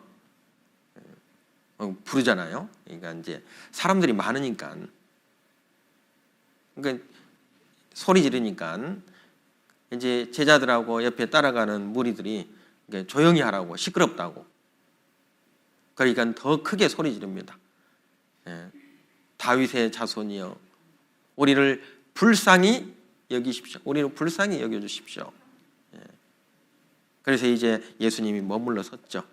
부르잖아요. 그러니까 이제 사람들이 많으니까, 그러니까 소리 지르니까 이제 제자들하고 옆에 따라가는 무리들이 조용히 하라고, 시끄럽다고. 그러니까 더 크게 소리 지릅니다. 다윗의 자손이여, 우리를 불쌍히 여기십시오. 우리를 불쌍히 여겨주십시오. 그래서 이제 예수님이 머물러 섰죠.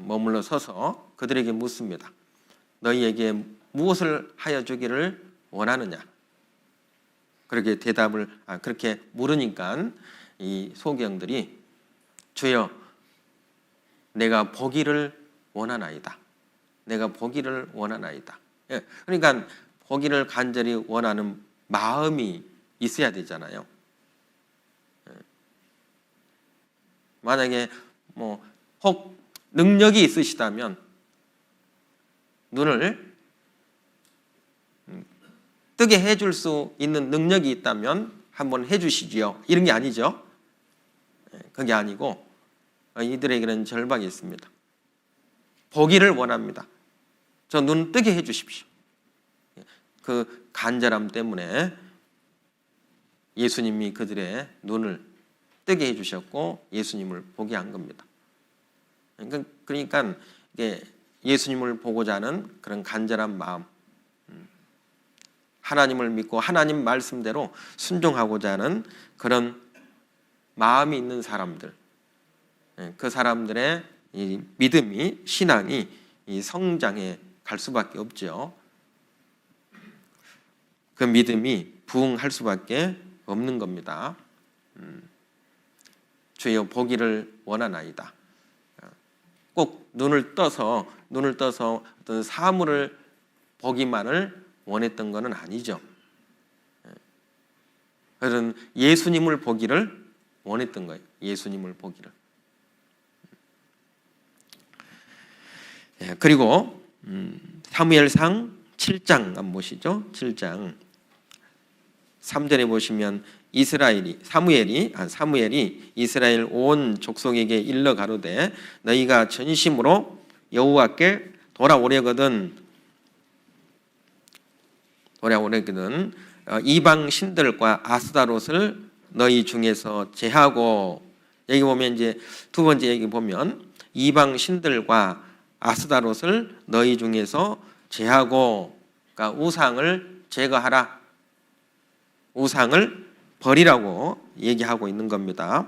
머물러 서서 그들에게 묻습니다. 너희에게 무엇을 하여 주기를 원하느냐? 그렇게 그렇게 물으니까 이 소경들이 주여, 내가 보기를 원하나이다. 내가 보기를 원하나이다. 그러니까 보기를 간절히 원하는 마음이 있어야 되잖아요. 만약에 혹 능력이 있으시다면 눈을 뜨게 해줄 수 있는 능력이 있다면 한번 해주시지요. 이런 게 아니죠. 그게 아니고 이들에게는 절박이 있습니다. 보기를 원합니다. 저 눈 뜨게 해주십시오. 그 간절함 때문에 예수님이 그들의 눈을 뜨게 해주셨고 예수님을 보게 한 겁니다. 그러니까 예수님을 보고자 하는 그런 간절한 마음, 하나님을 믿고 하나님 말씀대로 순종하고자 하는 그런 마음이 있는 사람들, 그 사람들의 이 믿음이, 신앙이 이 성장해 갈 수밖에 없죠. 그 믿음이 부흥할 수밖에 없는 겁니다. 주여 보기를 원하나이다. 꼭 눈을 떠서 어떤 사물을 보기만을 원했던 것은 아니죠. 그들은 예수님을 보기를 원했던 거예요. 예수님을 보기를. 그리고 사무엘상 7장 한번 보시죠. 7장 3절에 보시면 사무엘이 이스라엘 온 족속에게 일러 가로되 너희가 전심으로 여호와께 돌아오려거든 이방 신들과 아스다롯을 너희 중에서 제하고, 여기 보면 이제 두 번째 얘기 보면 이방 신들과 아스다롯을 너희 중에서 제하고, 그러니까 우상을 제거하라, 우상을 버리라고 얘기하고 있는 겁니다.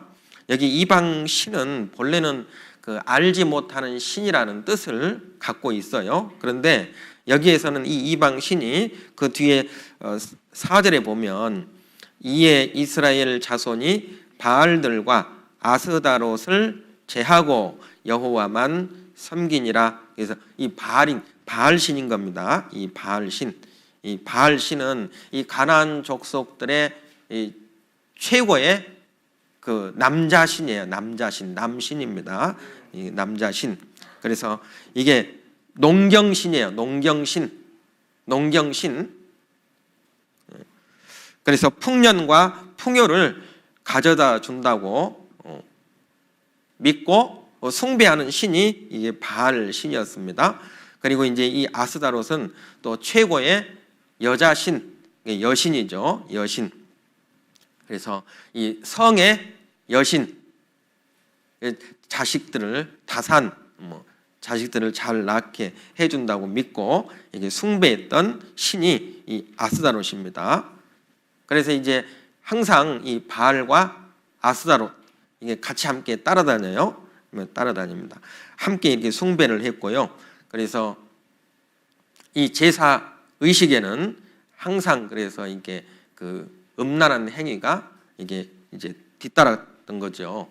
여기 이방 신은 본래는 그 알지 못하는 신이라는 뜻을 갖고 있어요. 그런데 여기에서는 이 이방 신이 그 뒤에 4절에 보면 이에 이스라엘 자손이 바알들과 아스다롯을 제하고 여호와만 섬기니라. 그래서 이 바알신인 겁니다. 이 바알신은 이 가나안 족속들의 이 최고의 그 남자신이에요. 남신입니다. 이 남자신. 그래서 이게 농경신이에요. 농경신. 그래서 풍년과 풍요를 가져다 준다고 믿고 숭배하는 신이 이게 바알 신이었습니다. 그리고 이제 이 아스다롯은 또 최고의 여자신, 여신이죠. 여신. 그래서 이 성의 여신, 자식들을 자식들을 잘 낳게 해준다고 믿고 이게 숭배했던 신이 이 아스다롯입니다. 그래서 이제 항상 이 바알과 아스다롯 이게 같이 함께 따라다닙니다. 함께 이렇게 숭배를 했고요. 그래서 이 제사 의식에는 항상 그래서 이게 그 음란한 행위가 이게 이제 뒤따랐던 거죠.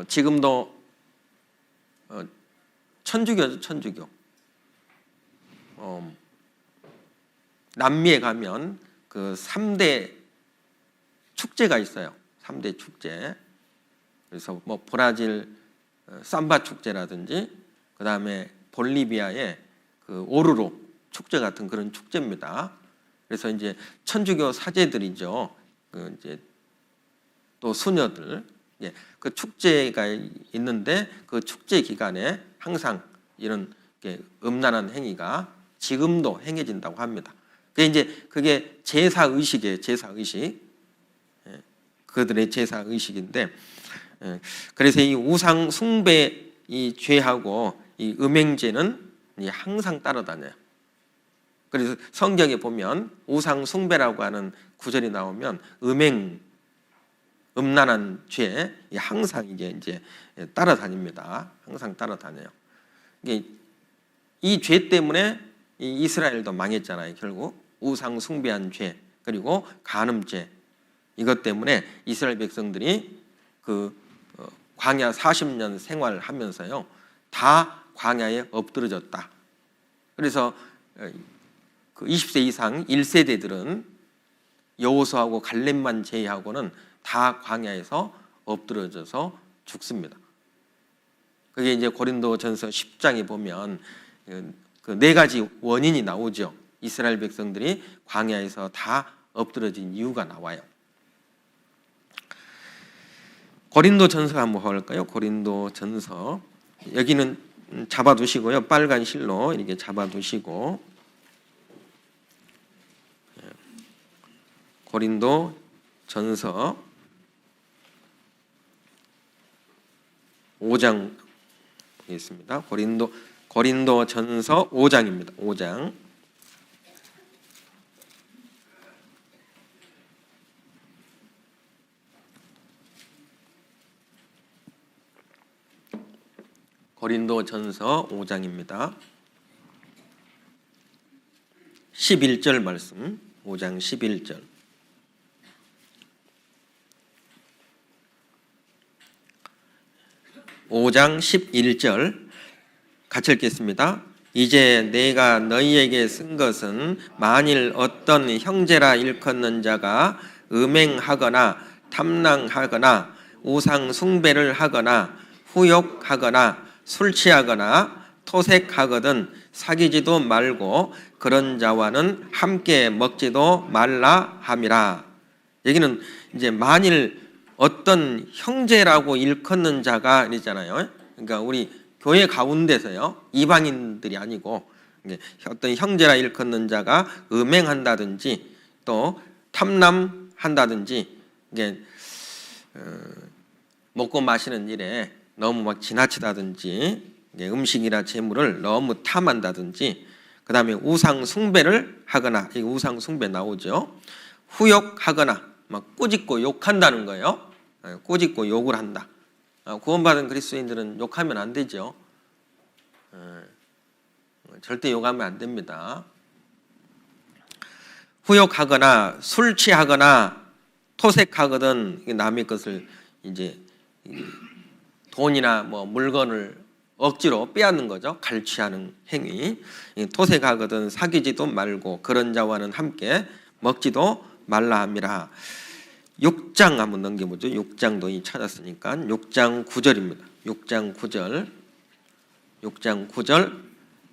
지금도 천주교죠, 천주교. 남미에 가면 그 3대 축제가 있어요. 3대 축제. 그래서 뭐 브라질 삼바 축제라든지, 그 다음에 볼리비아의 그 오르로 축제 같은 그런 축제입니다. 그래서 이제 천주교 사제들이죠. 그 이제 또 수녀들, 그 축제가 있는데 그 축제 기간에 항상 이런 음란한 행위가 지금도 행해진다고 합니다. 그게 제사 의식이에요. 제사 의식. 그들의 제사 의식인데, 그래서 이 우상 숭배 이 죄하고 이 음행죄는 항상 따라다녀요. 그래서 성경에 보면 우상 숭배라고 하는 구절이 나오면 음란한 죄 항상 이제 따라다닙니다. 항상 따라다녀요. 이 죄 때문에 이 이스라엘도 망했잖아요. 결국 우상 숭배한 죄, 그리고 간음죄, 이것 때문에 이스라엘 백성들이 그 광야 40년 생활하면서요 다 광야에 엎드러졌다. 그래서 그 20세 이상 1세대들은 여호수아하고 갈렙만 제외하고는 다 광야에서 엎드러져서 죽습니다. 그게 이제 고린도전서 10장에 보면 그 4가지 원인이 나오죠. 이스라엘 백성들이 광야에서 다 엎드러진 이유가 나와요. 고린도전서 한번 볼까요? 고린도전서, 여기는 잡아두시고요. 빨간 실로 이렇게 잡아두시고, 고린도전서 5장 보겠습니다. 고린도전서 5장입니다. 5장. 고린도전서 5장입니다. 11절 말씀. 5장 11절. (5장 11절) 같이 읽겠습니다. 이제 내가 너희에게 쓴 것은 만일 어떤 형제라 일컫는 자가 음행하거나 탐낭하거나 우상 숭배를 하거나 후욕하거나 술 취하거나 토색하거든 사귀지도 말고 그런 자와는 함께 먹지도 말라 함이라. 여기는 이제 만일 어떤 형제라고 일컫는 자가 있잖아요. 그러니까 우리 교회 가운데서요, 이방인들이 아니고 어떤 형제라 일컫는 자가 음행한다든지 또 탐남한다든지, 이게 먹고 마시는 일에 너무 막 지나치다든지, 음식이나 재물을 너무 탐한다든지, 그 다음에 우상 숭배를 하거나, 이 우상 숭배 나오죠. 후욕하거나 막 꾸짖고 욕한다는 거예요. 꾸짖고 욕을 한다. 구원받은 그리스도인들은 욕하면 안 되죠. 절대 욕하면 안 됩니다. 후욕하거나 술 취하거나 토색하거든 남의 것을 이제 돈이나 뭐 물건을 억지로 빼앗는 거죠. 갈취하는 행위. 토색하거든 사귀지도 말고 그런 자와는 함께 먹지도 말라 함이라. 6장 한번 넘겨보죠. 6장도 찾았으니까 6장 9절입니다. 6장 9절. 6장 9절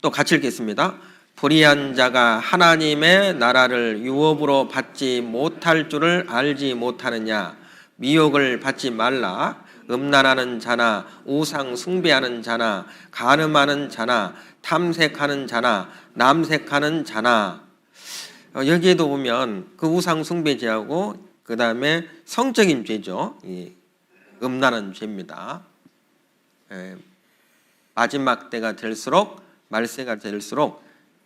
또 같이 읽겠습니다. 불의한 자가 하나님의 나라를 유업으로 받지 못할 줄을 알지 못하느냐. 미혹을 받지 말라. 음란하는 자나 우상 숭배하는 자나 간음하는 자나 탐색하는 자나 남색하는 자나, 여기에도 보면 그 우상 숭배죄하고 그 다음에 성적인 죄죠. 이 음란한 죄입니다. 마지막 때가 될수록, 말세가 될수록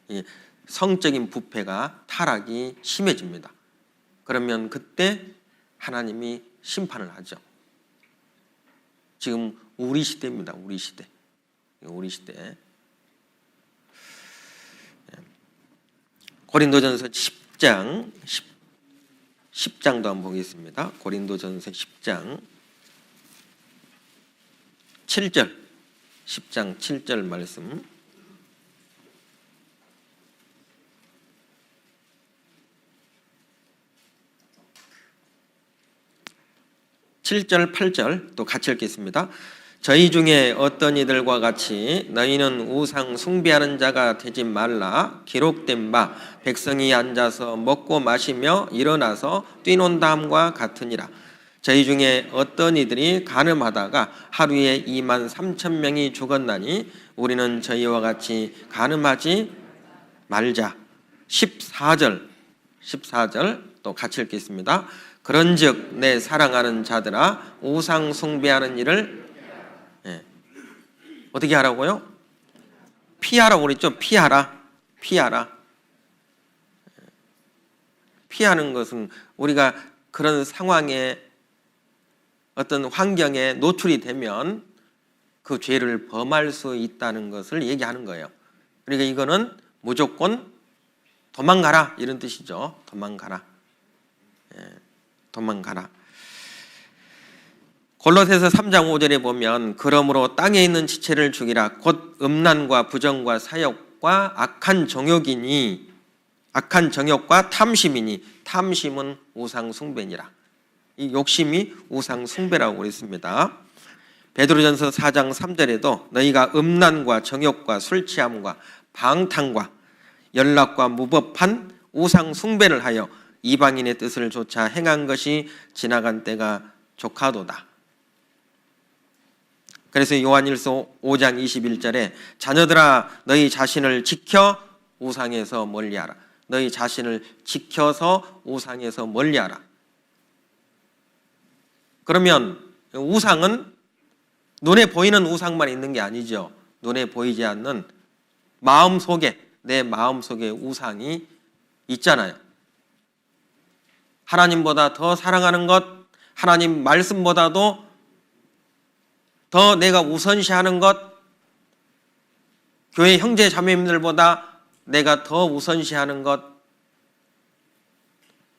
이 성적인 부패가 타락이 심해집니다. 그러면 그때 하나님이 심판을 하죠. 지금 우리 시대입니다. 우리 시대. 우리 시대. 고린도전서 10장도 한번 보겠습니다. 고린도전서 10장. 7절, 10장 7절 말씀. 7절, 8절 또 같이 읽겠습니다. 저희 중에 어떤 이들과 같이 너희는 우상 숭배하는 자가 되지 말라. 기록된 바 백성이 앉아서 먹고 마시며 일어나서 뛰논다함과 같으니라. 저희 중에 어떤 이들이 간음하다가 하루에 2만 3천 명이 죽었나니 우리는 저희와 같이 간음하지 말자. 14절 또 같이 읽겠습니다. 그런즉 내 사랑하는 자들아 우상 숭배하는 일을 어떻게 하라고요? 피하라고 그랬죠. 피하라. 피하는 것은 우리가 그런 상황에 어떤 환경에 노출이 되면 그 죄를 범할 수 있다는 것을 얘기하는 거예요. 그러니까 이거는 무조건 도망가라 이런 뜻이죠. 도망가라. 골로새서 3장 5절에 보면 그러므로 땅에 있는 지체를 죽이라. 곧 음란과 부정과 사욕과 악한 정욕과 탐심이니 탐심은 우상 숭배니라. 이 욕심이 우상 숭배라고 그랬습니다. 베드로전서 4장 3절에도 너희가 음란과 정욕과 술 취함과 방탕과 연락과 무법한 우상 숭배를 하여 이방인의 뜻을 조차 행한 것이 지나간 때가 족하도다. 그래서 요한일서 5장 21절에 자녀들아 너희 자신을 지켜 우상에서 멀리하라. 너희 자신을 지켜서 우상에서 멀리하라. 그러면 우상은 눈에 보이는 우상만 있는 게 아니죠. 눈에 보이지 않는 내 마음속에 우상이 있잖아요. 하나님보다 더 사랑하는 것, 하나님 말씀보다도 더 내가 우선시하는 것, 교회 형제 자매님들보다 내가 더 우선시하는 것,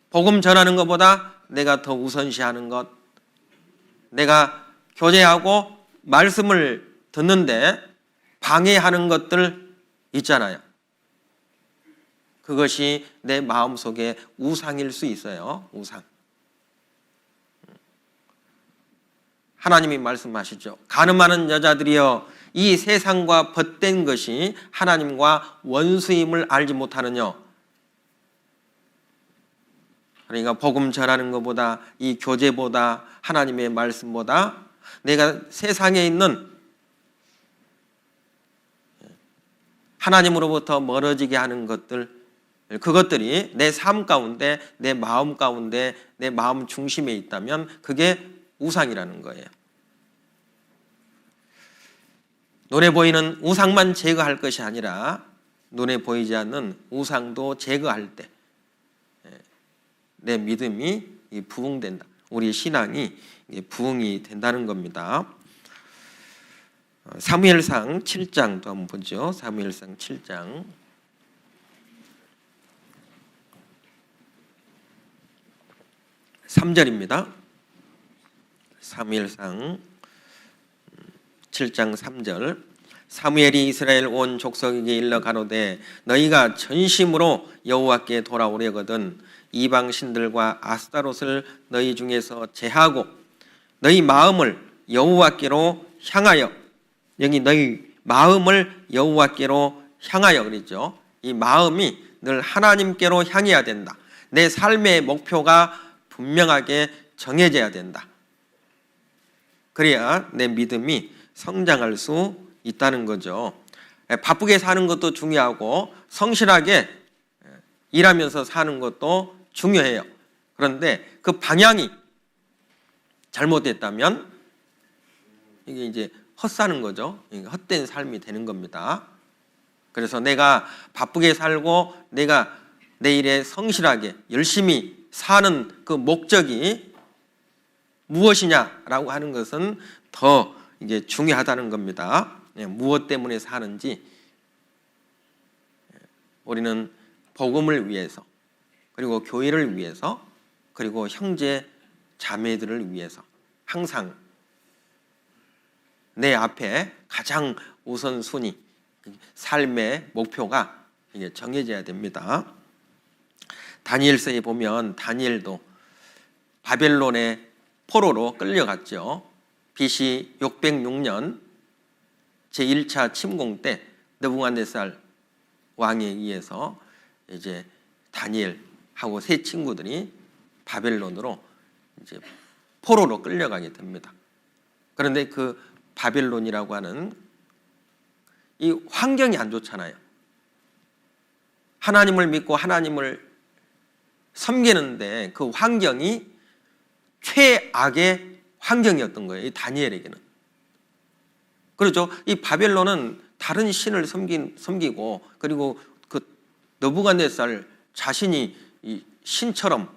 복음 전하는 것보다 내가 더 우선시하는 것, 내가 교제하고 말씀을 듣는데 방해하는 것들 있잖아요. 그것이 내 마음속에 우상일 수 있어요. 우상. 하나님이 말씀하시죠. 간음하는 여자들이여 이 세상과 벗된 것이 하나님과 원수임을 알지 못하느냐. 그러니까 복음 전하는 것보다 이 교제보다 하나님의 말씀보다 내가 세상에 있는 하나님으로부터 멀어지게 하는 것들, 그것들이 내 삶 가운데, 내 마음 가운데, 내 마음 중심에 있다면 그게 우상이라는 거예요. 눈에 보이는 우상만 제거할 것이 아니라 눈에 보이지 않는 우상도 제거할 때 내 믿음이 부흥된다. 우리 신앙이 부흥이 된다는 겁니다. 사무엘상 7장도 한번 보죠. 사무엘상 7장 3절입니다. 사무엘상 7장 3절. 사무엘이 이스라엘 온 족속에게 일러 가로되 너희가 전심으로 여호와께 돌아오려거든 이방 신들과 아스타롯을 너희 중에서 제하고 너희 마음을 여호와께로 향하여, 여기 너희 마음을 여호와께로 향하여 그랬죠. 이 마음이 늘 하나님께로 향해야 된다. 내 삶의 목표가 분명하게 정해져야 된다. 그래야 내 믿음이 성장할 수 있다는 거죠. 바쁘게 사는 것도 중요하고 성실하게 일하면서 사는 것도 중요해요. 그런데 그 방향이 잘못됐다면 이게 이제 헛사는 거죠. 헛된 삶이 되는 겁니다. 그래서 내가 바쁘게 살고 내가 내 일에 성실하게 열심히 사는 그 목적이 무엇이냐라고 하는 것은 더 이게 중요하다는 겁니다. 무엇 때문에 사는지 우리는 복음을 위해서, 그리고 교회를 위해서, 그리고 형제 자매들을 위해서 항상 내 앞에 가장 우선순위, 삶의 목표가 이게 정해져야 됩니다. 다니엘서에 보면 다니엘도 바벨론의 포로로 끌려갔죠. BC 606년 제1차 침공 때 느부갓네살 왕에 의해서 이제 다니엘하고 세 친구들이 바벨론으로 이제 포로로 끌려가게 됩니다. 그런데 그 바벨론이라고 하는 이 환경이 안 좋잖아요. 하나님을 믿고 하나님을 섬기는데 그 환경이 최악의 환경이었던 거예요. 이 다니엘에게는. 그렇죠. 이 바벨론은 다른 신을 섬기고 그리고 그 느부갓네살 자신이 이 신처럼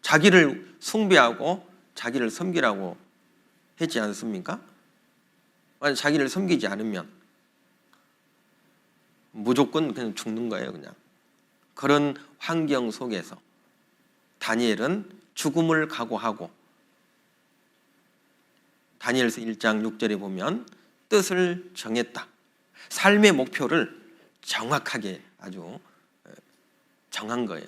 자기를 숭배하고 자기를 섬기라고 했지 않습니까? 만약 자기를 섬기지 않으면 무조건 그냥 죽는 거예요. 그냥 그런 환경 속에서 다니엘은 죽음을 각오하고 다니엘서 1장 6절에 보면 뜻을 정했다. 삶의 목표를 정확하게 아주 정한 거예요.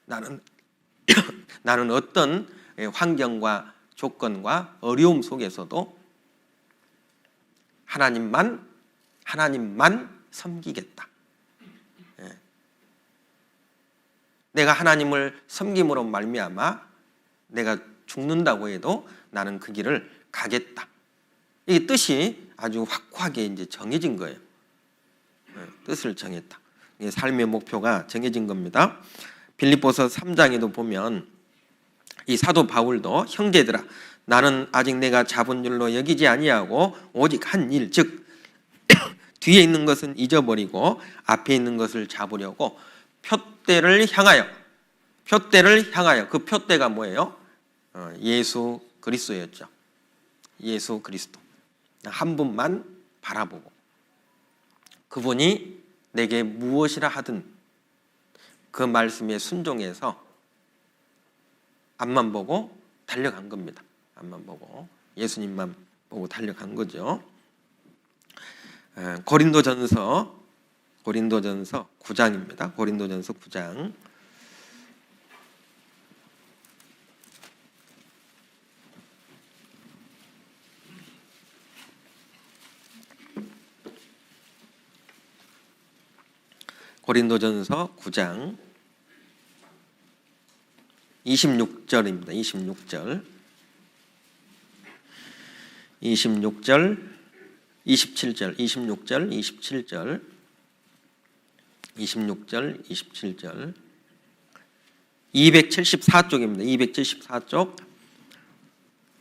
나는 어떤 환경과 조건과 어려움 속에서도 하나님만 섬기겠다. 내가 하나님을 섬김으로 말미암아 내가 죽는다고 해도 나는 그 길을 가겠다. 이 뜻이 아주 확고하게 이제 정해진 거예요. 뜻을 정했다. 삶의 목표가 정해진 겁니다. 빌립보서 3장에도 보면 이 사도 바울도 형제들아 나는 아직 내가 잡은 줄로 여기지 아니하고 오직 한 일 즉 뒤에 있는 것은 잊어버리고 앞에 있는 것을 잡으려고 표대를 향하여 그 표대가 뭐예요? 예수 그리스도였죠. 예수 그리스도 한 분만 바라보고 그분이 내게 무엇이라 하든 그 말씀에 순종해서 앞만 보고 달려간 겁니다. 앞만 보고 예수님만 보고 달려간 거죠. 고린도전서 9장입니다. 고린도전서 9장. 고린도전서 9장 26절입니다. 26절, 27절, 26절, 27절, 274쪽입니다. 274쪽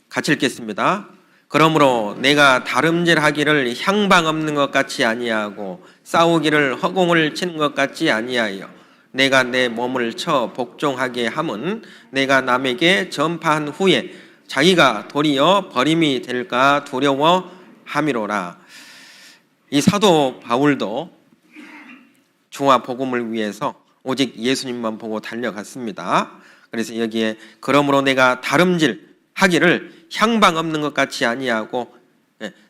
같이 읽겠습니다. 그러므로 내가 다름질하기를 향방 없는 것 같이 아니하고 싸우기를 허공을 치는 것 같이 아니하여 내가 내 몸을 쳐 복종하게 함은 내가 남에게 전파한 후에 자기가 도리어 버림이 될까 두려워함이로라. 이 사도 바울도 주와 복음을 위해서 오직 예수님만 보고 달려갔습니다. 그래서 여기에 그러므로 내가 다름질하기를 향방 없는 것 같이 아니하고,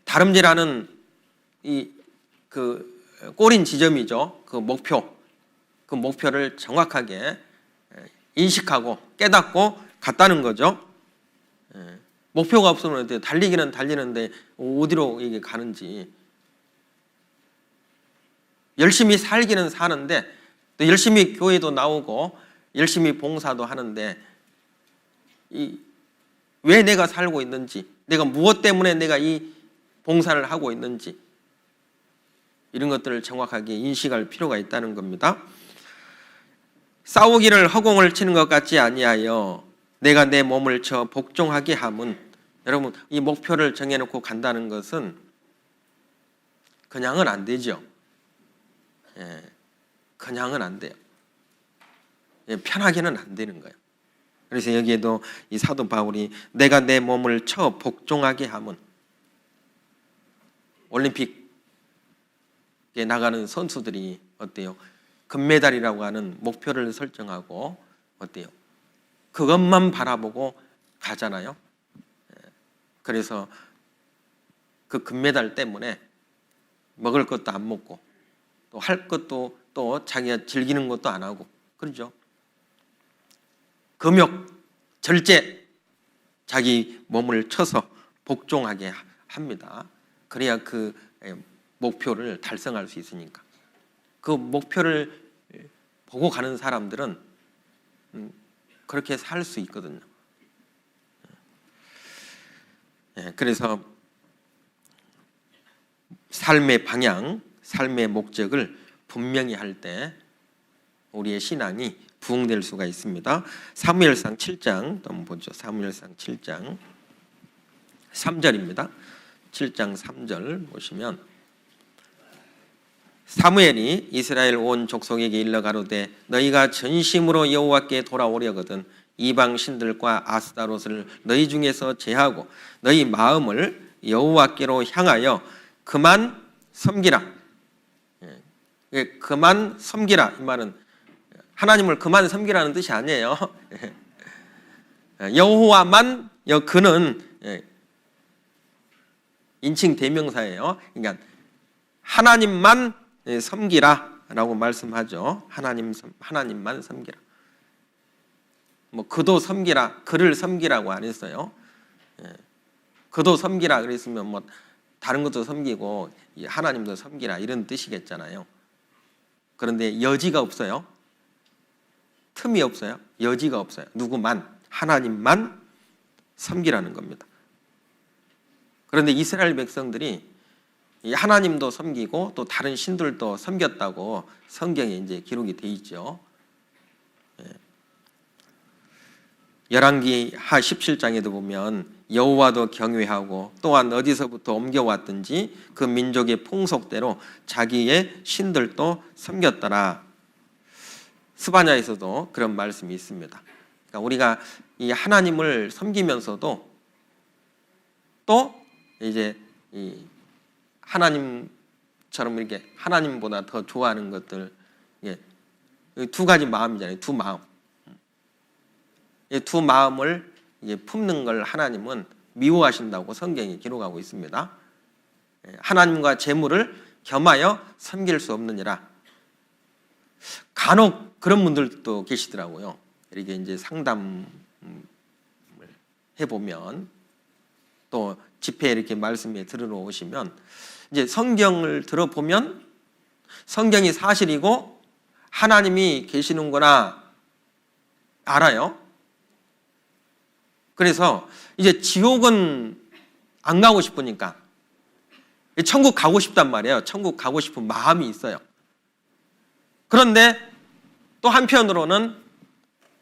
다름질하는 그 꼬린 지점이죠. 그 목표를 정확하게 인식하고 깨닫고 갔다는 거죠. 목표가 없으면 달리기는 달리는데 어디로 이게 가는지, 열심히 살기는 사는데 또 열심히 교회도 나오고 열심히 봉사도 하는데 왜 내가 살고 있는지, 내가 무엇 때문에 내가 이 봉사를 하고 있는지, 이런 것들을 정확하게 인식할 필요가 있다는 겁니다. 싸우기를 허공을 치는 것 같지 아니하여 내가 내 몸을 쳐 복종하게 함은, 여러분 이 목표를 정해놓고 간다는 것은 그냥은 안 되죠. 그냥은 안 돼요. 편하게는 안 되는 거예요. 그래서 여기에도 이 사도 바울이 내가 내 몸을 쳐 복종하게 함은, 올림픽에 나가는 선수들이 어때요? 금메달이라고 하는 목표를 설정하고 어때요? 그것만 바라보고 가잖아요. 그래서 그 금메달 때문에 먹을 것도 안 먹고 또 할 것도 또 자기가 즐기는 것도 안 하고 그러죠. 금욕, 절제, 자기 몸을 쳐서 복종하게 합니다. 그래야 그 목표를 달성할 수 있으니까. 그 목표를 보고 가는 사람들은 그렇게 살 수 있거든요. 그래서 삶의 방향, 삶의 목적을 분명히 할 때 우리의 신앙이 부흥될 수가 있습니다. 사무엘상 7장 한번 보죠. 사무엘상 7장 3절입니다. 7장 3절 보시면 사무엘이 이스라엘 온 족속에게 일러 가로되 너희가 전심으로 여호와께 돌아오려거든 이방 신들과 아스타롯을 너희 중에서 제하고 너희 마음을 여호와께로 향하여 그만 섬기라. 그만 섬기라 이 말은 하나님을 그만 섬기라는 뜻이 아니에요. 여호와만 그는 인칭 대명사예요. 그러니까 하나님만 섬기라라고 말씀하죠. 하나님만 섬기라. 뭐 그도 섬기라, 그를 섬기라고 안 했어요. 그도 섬기라 그랬으면 뭐 다른 것도 섬기고 하나님도 섬기라 이런 뜻이겠잖아요. 그런데 여지가 없어요. 틈이 없어요. 여지가 없어요. 누구만, 하나님만 섬기라는 겁니다. 그런데 이스라엘 백성들이 하나님도 섬기고 또 다른 신들도 섬겼다고 성경에 이제 기록이 돼 있죠. 열왕기 하 17장에도 보면 여호와도 경외하고 또한 어디서부터 옮겨왔든지 그 민족의 풍속대로 자기의 신들도 섬겼더라. 스바냐에서도 그런 말씀이 있습니다. 그러니까 우리가 이 하나님을 섬기면서도 또 이제 이 하나님처럼 이렇게 하나님보다 더 좋아하는 것들, 두 가지 마음이잖아요. 두 마음. 이 두 마음을 품는 걸 하나님은 미워하신다고 성경이 기록하고 있습니다. 하나님과 재물을 겸하여 섬길 수 없느니라. 간혹 그런 분들도 계시더라고요. 이렇게 이제 상담을 해보면 또 집회에 이렇게 말씀에 들으러 오시면 이제 성경을 들어보면 성경이 사실이고 하나님이 계시는구나 알아요. 그래서 이제 지옥은 안 가고 싶으니까 천국 가고 싶단 말이에요. 천국 가고 싶은 마음이 있어요. 그런데 또 한편으로는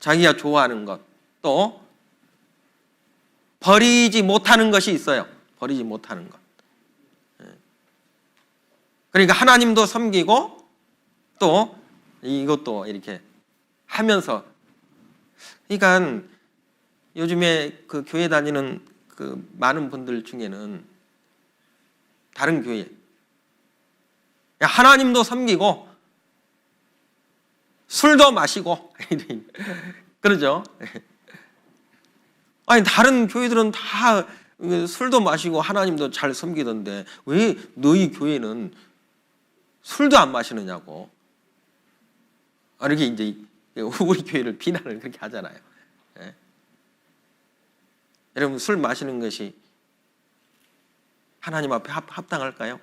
자기가 좋아하는 것, 또 버리지 못하는 것이 있어요. 버리지 못하는 것. 그러니까 하나님도 섬기고 또 이것도 이렇게 하면서, 그러니까 요즘에 그 교회 다니는 그 많은 분들 중에는 다른 교회 하나님도 섬기고 술도 마시고 그러죠. 아니 다른 교회들은 다 술도 마시고 하나님도 잘 섬기던데 왜 너희 교회는 술도 안 마시느냐고. 이렇게 이제 우리 교회를 비난을 그렇게 하잖아요. 여러분 술 마시는 것이 하나님 앞에 합당할까요?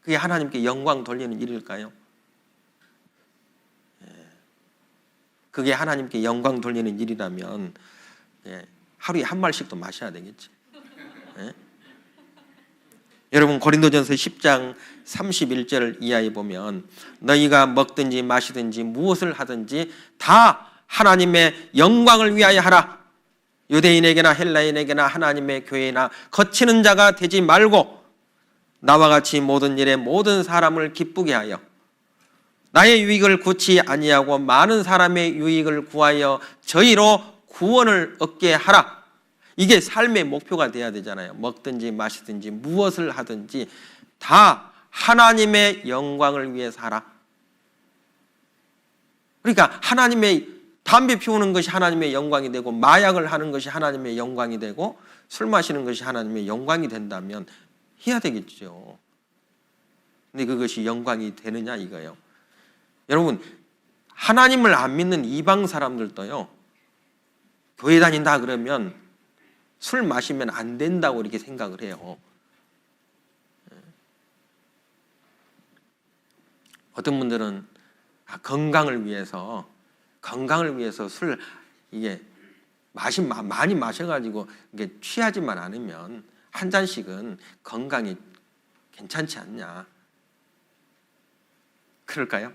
그게 하나님께 영광 돌리는 일일까요? 그게 하나님께 영광 돌리는 일이라면 하루에 한 말씩도 마셔야 되겠지. 여러분 고린도전서 10장 31절 이하에 보면 너희가 먹든지 마시든지 무엇을 하든지 다 하나님의 영광을 위하여 하라. 유대인에게나 헬라인에게나 하나님의 교회나 거치는 자가 되지 말고 나와 같이 모든 일에 모든 사람을 기쁘게 하여 나의 유익을 구치 아니하고 많은 사람의 유익을 구하여 저희로 구원을 얻게 하라. 이게 삶의 목표가 돼야 되잖아요. 먹든지 마시든지 무엇을 하든지 다 하나님의 영광을 위해서 하라. 그러니까 하나님의 담배 피우는 것이 하나님의 영광이 되고 마약을 하는 것이 하나님의 영광이 되고 술 마시는 것이 하나님의 영광이 된다면 해야 되겠죠. 근데 그것이 영광이 되느냐 이거예요. 여러분, 하나님을 안 믿는 이방 사람들도요, 교회 다닌다 그러면 술 마시면 안 된다고 이렇게 생각을 해요. 어떤 분들은 건강을 위해서 술 이게 많이 마셔가지고 이게 취하지만 않으면 한 잔씩은 건강에 괜찮지 않냐, 그럴까요?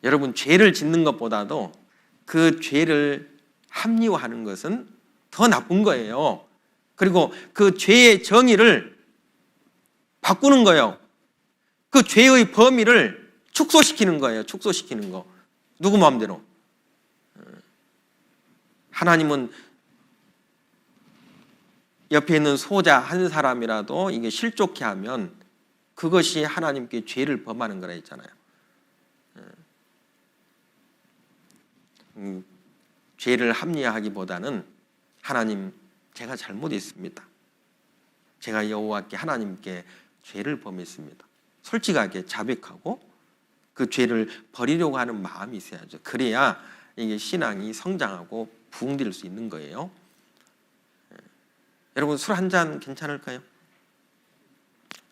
여러분, 죄를 짓는 것보다도 그 죄를 합리화하는 것은 더 나쁜 거예요. 그리고 그 죄의 정의를 바꾸는 거예요. 그 죄의 범위를 축소시키는 거예요. 축소시키는 거. 누구 마음대로. 하나님은 옆에 있는 소자 한 사람이라도 이게 실족해 하면 그것이 하나님께 죄를 범하는 거라 했잖아요. 죄를 합리화하기보다는 하나님, 제가 잘못했습니다. 제가 여호와께 하나님께 죄를 범했습니다. 솔직하게 자백하고 그 죄를 버리려고 하는 마음이 있어야죠. 그래야 이게 신앙이 성장하고 부흥될 수 있는 거예요. 여러분, 술 한 잔 괜찮을까요?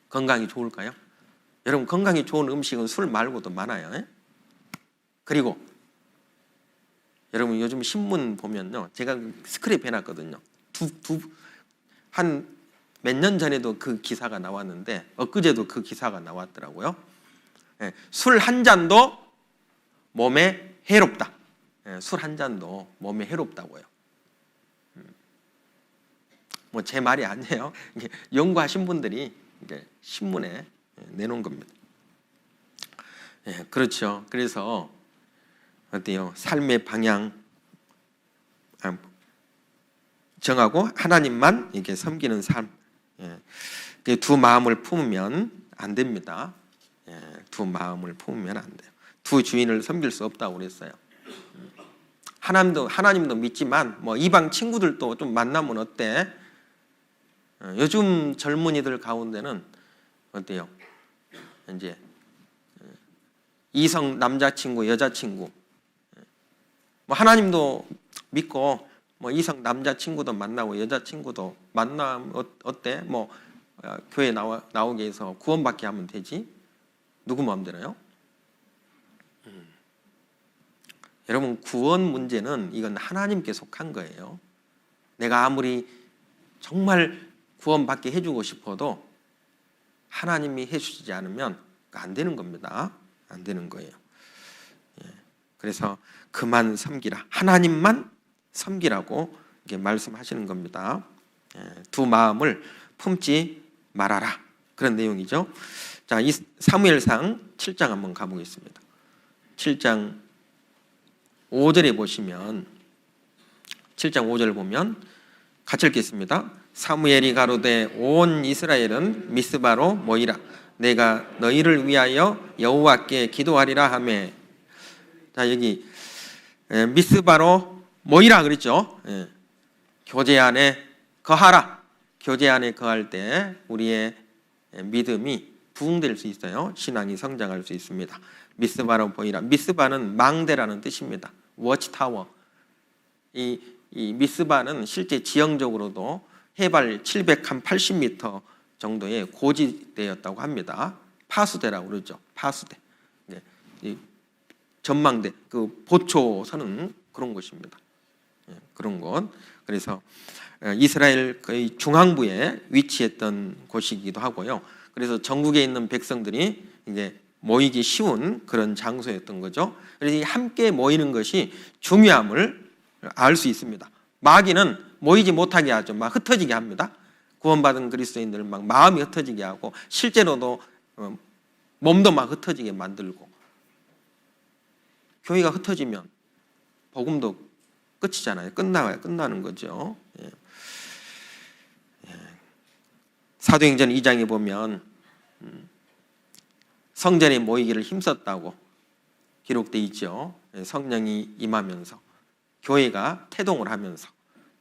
건강이 좋을까요? 여러분, 건강이 좋은 음식은 술 말고도 많아요. 그리고 여러분, 요즘 신문 보면요, 제가 스크랩 해놨거든요. 한 몇 년 전에도 그 기사가 나왔는데 엊그제도 그 기사가 나왔더라고요. 술 한 잔도 몸에 해롭다. 술 한 잔도 몸에 해롭다고요. 뭐 제 말이 아니에요. 연구하신 분들이 이제 신문에 내놓은 겁니다. 그렇죠. 그래서 어때요? 삶의 방향 정하고 하나님만 이렇게 섬기는 삶. 두 마음을 품으면 안 됩니다. 두 마음을 품으면 안 돼요. 두 주인을 섬길 수 없다고 그랬어요. 하나님도 믿지만 뭐 이방 친구들도 좀 만나면 어때? 요즘 젊은이들 가운데는 어때요? 이제 이성 남자친구, 여자친구, 뭐 하나님도 믿고 뭐 이성 남자친구도 만나고 여자친구도 만나면 어때? 뭐 교회 나오게 해서 구원받게 하면 되지? 누구 마음대로요? 여러분, 구원 문제는 이건 하나님께 속한 거예요. 내가 아무리 정말 구원받게 해주고 싶어도 하나님이 해주시지 않으면 안 되는 겁니다. 안 되는 거예요. 그래서 그만 섬기라. 하나님만 섬기라고 이렇게 말씀하시는 겁니다. 두 마음을 품지 말아라. 그런 내용이죠. 자, 이 사무엘상 7장 한번 가보겠습니다. 7장 5절에 보시면 7장 5절 보면 같이 읽겠습니다. 사무엘이 가로되 온 이스라엘은 미스바로 모이라. 내가 너희를 위하여 여호와께 기도하리라 하매. 자, 여기 미스바로 모이라 그랬죠. 교제 안에 거하라. 교제 안에 거할 때 우리의 믿음이 부흥될 수 있어요. 신앙이 성장할 수 있습니다. 미스바로 모이라. 미스바는 망대라는 뜻입니다. 워치타워. 이 미스바는 실제 지형적으로도 해발 780m 정도의 고지대였다고 합니다. 파수대라고 그러죠. 파수대. 이 전망대, 그 보초 서는 그런 곳입니다. 그런 곳. 그래서 이스라엘 거의 중앙부에 위치했던 곳이기도 하고요. 그래서 전국에 있는 백성들이 이제 모이기 쉬운 그런 장소였던 거죠. 그래서 함께 모이는 것이 중요함을 알 수 있습니다. 마귀는 모이지 못하게 하죠. 막 흩어지게 합니다. 구원받은 그리스도인들 막 마음이 흩어지게 하고 실제로도 몸도 막 흩어지게 만들고, 교회가 흩어지면 복음도 끝이잖아요. 끝나는 거죠. 사도행전 2장에 보면 성전에 모이기를 힘썼다고 기록되어 있죠. 성령이 임하면서 교회가 태동을 하면서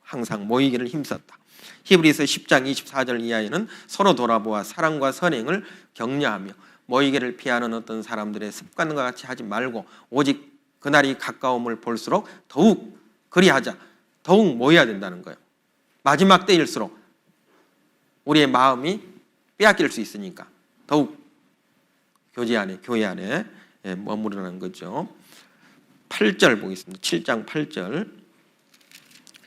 항상 모이기를 힘썼다. 히브리서 10장 24절 이하에는 서로 돌아보아 사랑과 선행을 격려하며 모이기를 피하는 어떤 사람들의 습관과 같이 하지 말고 오직 그날이 가까움을 볼수록 더욱 그리하자. 더욱 모여야 된다는 거예요. 마지막 때일수록 우리의 마음이 빼앗길 수 있으니까 더욱 교회 안에 머무르는 거죠. 8절 보겠습니다. 7장 8절.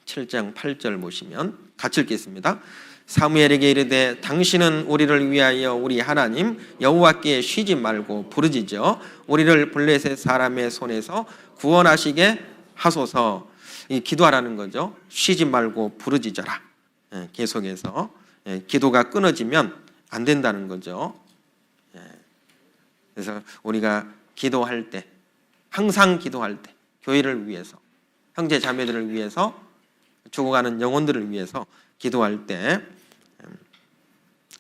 7장 8절 보시면 같이 읽겠습니다. 사무엘에게 이르되 당신은 우리를 위하여 우리 하나님 여호와께 쉬지 말고 부르짖어 우리를 블레셋 사람의 손에서 구원하시게 하소서. 이 기도하라는 거죠. 쉬지 말고 부르짖어라. 계속해서 기도가 끊어지면 안 된다는 거죠. 그래서 우리가 기도할 때, 항상 기도할 때, 교회를 위해서, 형제 자매들을 위해서, 죽어가는 영혼들을 위해서 기도할 때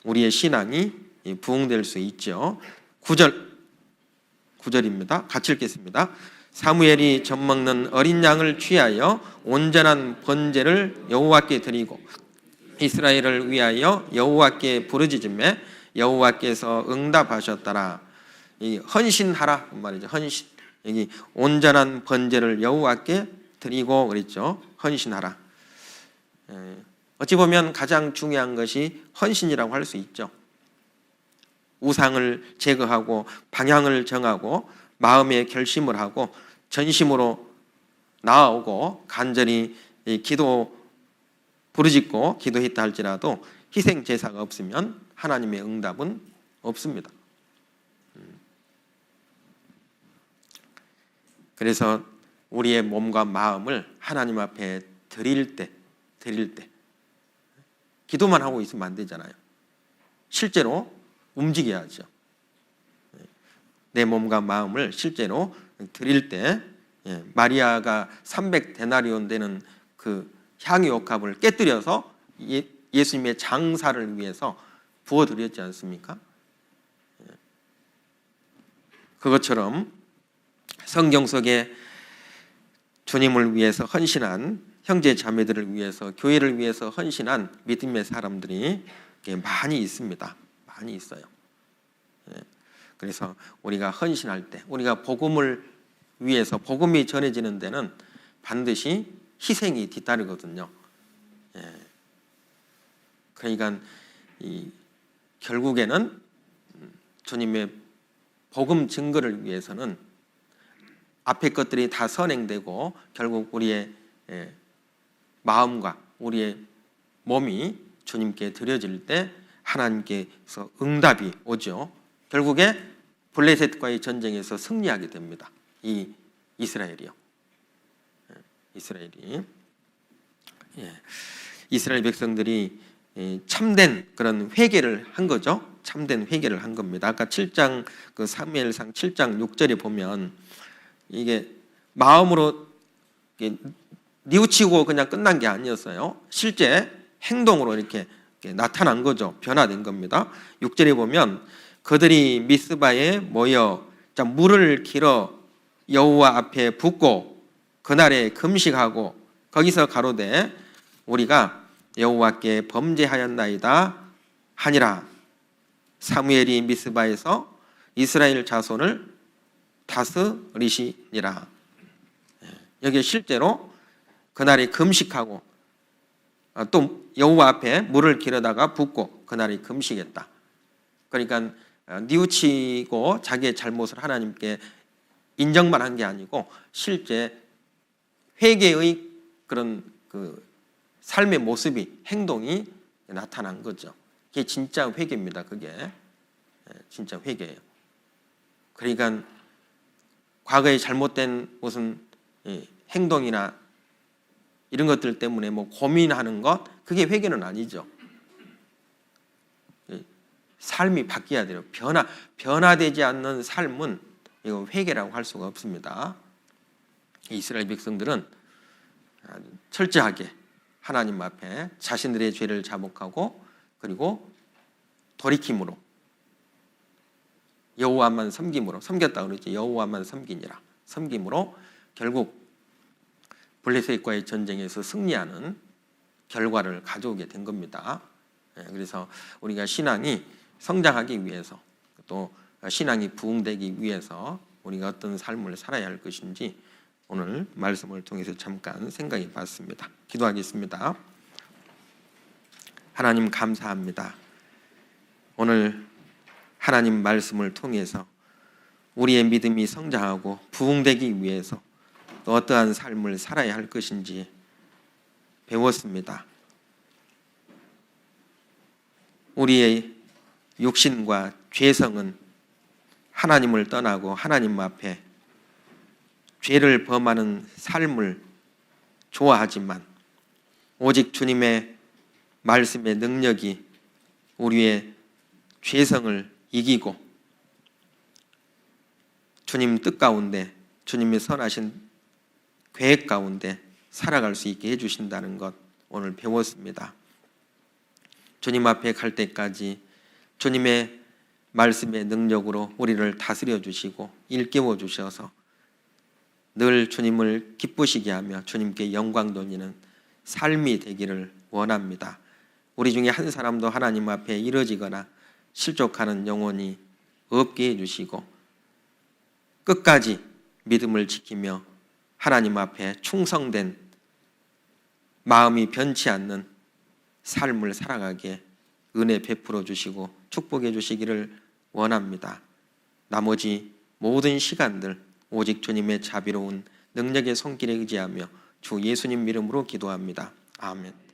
우리의 신앙이 부흥될 수 있죠. 9절입니다. 같이 읽겠습니다. 사무엘이 젖먹는 어린 양을 취하여 온전한 번제를 여호와께 드리고 이스라엘을 위하여 여호와께 부르짖음에 여호와께서 응답하셨더라. 이 헌신하라 말이죠. 헌신. 여기 온전한 번제를 여호와께 드리고 그랬죠. 헌신하라. 어찌 보면 가장 중요한 것이 헌신이라고 할 수 있죠. 우상을 제거하고 방향을 정하고 마음의 결심을 하고 전심으로 나아오고 간절히 기도 부르짖고 기도했다 할지라도 희생 제사가 없으면 하나님의 응답은 없습니다. 그래서 우리의 몸과 마음을 하나님 앞에 드릴 때 기도만 하고 있으면 안 되잖아요. 실제로 움직여야죠. 내 몸과 마음을 실제로 드릴 때 마리아가 300데나리온 되는 그 향유 옥합을 깨뜨려서 예수님의 장사를 위해서 부어드렸지 않습니까? 그것처럼 성경 속에 주님을 위해서 헌신한 형제 자매들을 위해서 교회를 위해서 헌신한 믿음의 사람들이 많이 있습니다. 많이 있어요. 그래서 우리가 헌신할 때 우리가 복음을 위해서 복음이 전해지는 데는 반드시 희생이 뒤따르거든요. 그러니까 결국에는 주님의 복음 증거를 위해서는 앞에 것들이 다 선행되고 결국 우리의 마음과 우리의 몸이 주님께 드려질 때 하나님께서 응답이 오죠. 결국에 블레셋과의 전쟁에서 승리하게 됩니다. 이 이스라엘이요. 이스라엘 백성들이 참된 그런 회개를 한 거죠. 참된 회개를 한 겁니다. 아까 7장 그 사무엘상 7장 6절에 보면 이게 마음으로 뉘우치고 그냥 끝난 게 아니었어요. 실제 행동으로 이렇게 나타난 거죠. 변화된 겁니다. 6절에 보면 그들이 미스바에 모여 물을 길어 여호와 앞에 붓고 그날에 금식하고 거기서 가로되 우리가 여호와께 범죄하였나이다 하니라. 사무엘이 미스바에서 이스라엘 자손을 다스리시니라. 여기 실제로 그날에 금식하고 또 여호와 앞에 물을 길어다가 붓고 그날에 금식했다. 그러니까 뉘우치고 자기의 잘못을 하나님께 인정만 한 게 아니고 실제 회개의 그런 그 삶의 모습이 행동이 나타난 거죠. 그게 진짜 회개입니다. 그게 진짜 회개예요. 그러니까 과거에 잘못된 무슨 행동이나 이런 것들 때문에 뭐 고민하는 것 그게 회개는 아니죠. 삶이 바뀌어야 돼요. 변화되지 않는 삶은 이거 회개라고 할 수가 없습니다. 이스라엘 백성들은 철저하게 하나님 앞에 자신들의 죄를 자복하고 그리고 돌이킴으로 여호와만 섬김으로 섬겼다 그러죠. 여호와만 섬기니라. 섬김으로 결국 블레셋과의 전쟁에서 승리하는 결과를 가져오게 된 겁니다. 그래서 우리가 신앙이 성장하기 위해서 또 신앙이 부흥되기 위해서 우리가 어떤 삶을 살아야 할 것인지 오늘 말씀을 통해서 잠깐 생각해 봤습니다. 기도하겠습니다. 하나님 감사합니다. 오늘 하나님 말씀을 통해서 우리의 믿음이 성장하고 부흥되기 위해서 또 어떠한 삶을 살아야 할 것인지 배웠습니다. 우리의 육신과 죄성은 하나님을 떠나고 하나님 앞에 죄를 범하는 삶을 좋아하지만 오직 주님의 말씀의 능력이 우리의 죄성을 이기고 주님 뜻 가운데 주님의 선하신 계획 가운데 살아갈 수 있게 해주신다는 것 오늘 배웠습니다. 주님 앞에 갈 때까지 주님의 말씀의 능력으로 우리를 다스려 주시고 일깨워 주셔서 늘 주님을 기쁘시게 하며 주님께 영광 돌리는 삶이 되기를 원합니다. 우리 중에 한 사람도 하나님 앞에 이뤄지거나 실족하는 영혼이 없게 해주시고 끝까지 믿음을 지키며 하나님 앞에 충성된 마음이 변치 않는 삶을 살아가게 은혜 베풀어 주시고 축복해 주시기를 원합니다. 나머지 모든 시간들 오직 주님의 자비로운 능력의 손길에 의지하며 주 예수님 이름으로 기도합니다. 아멘.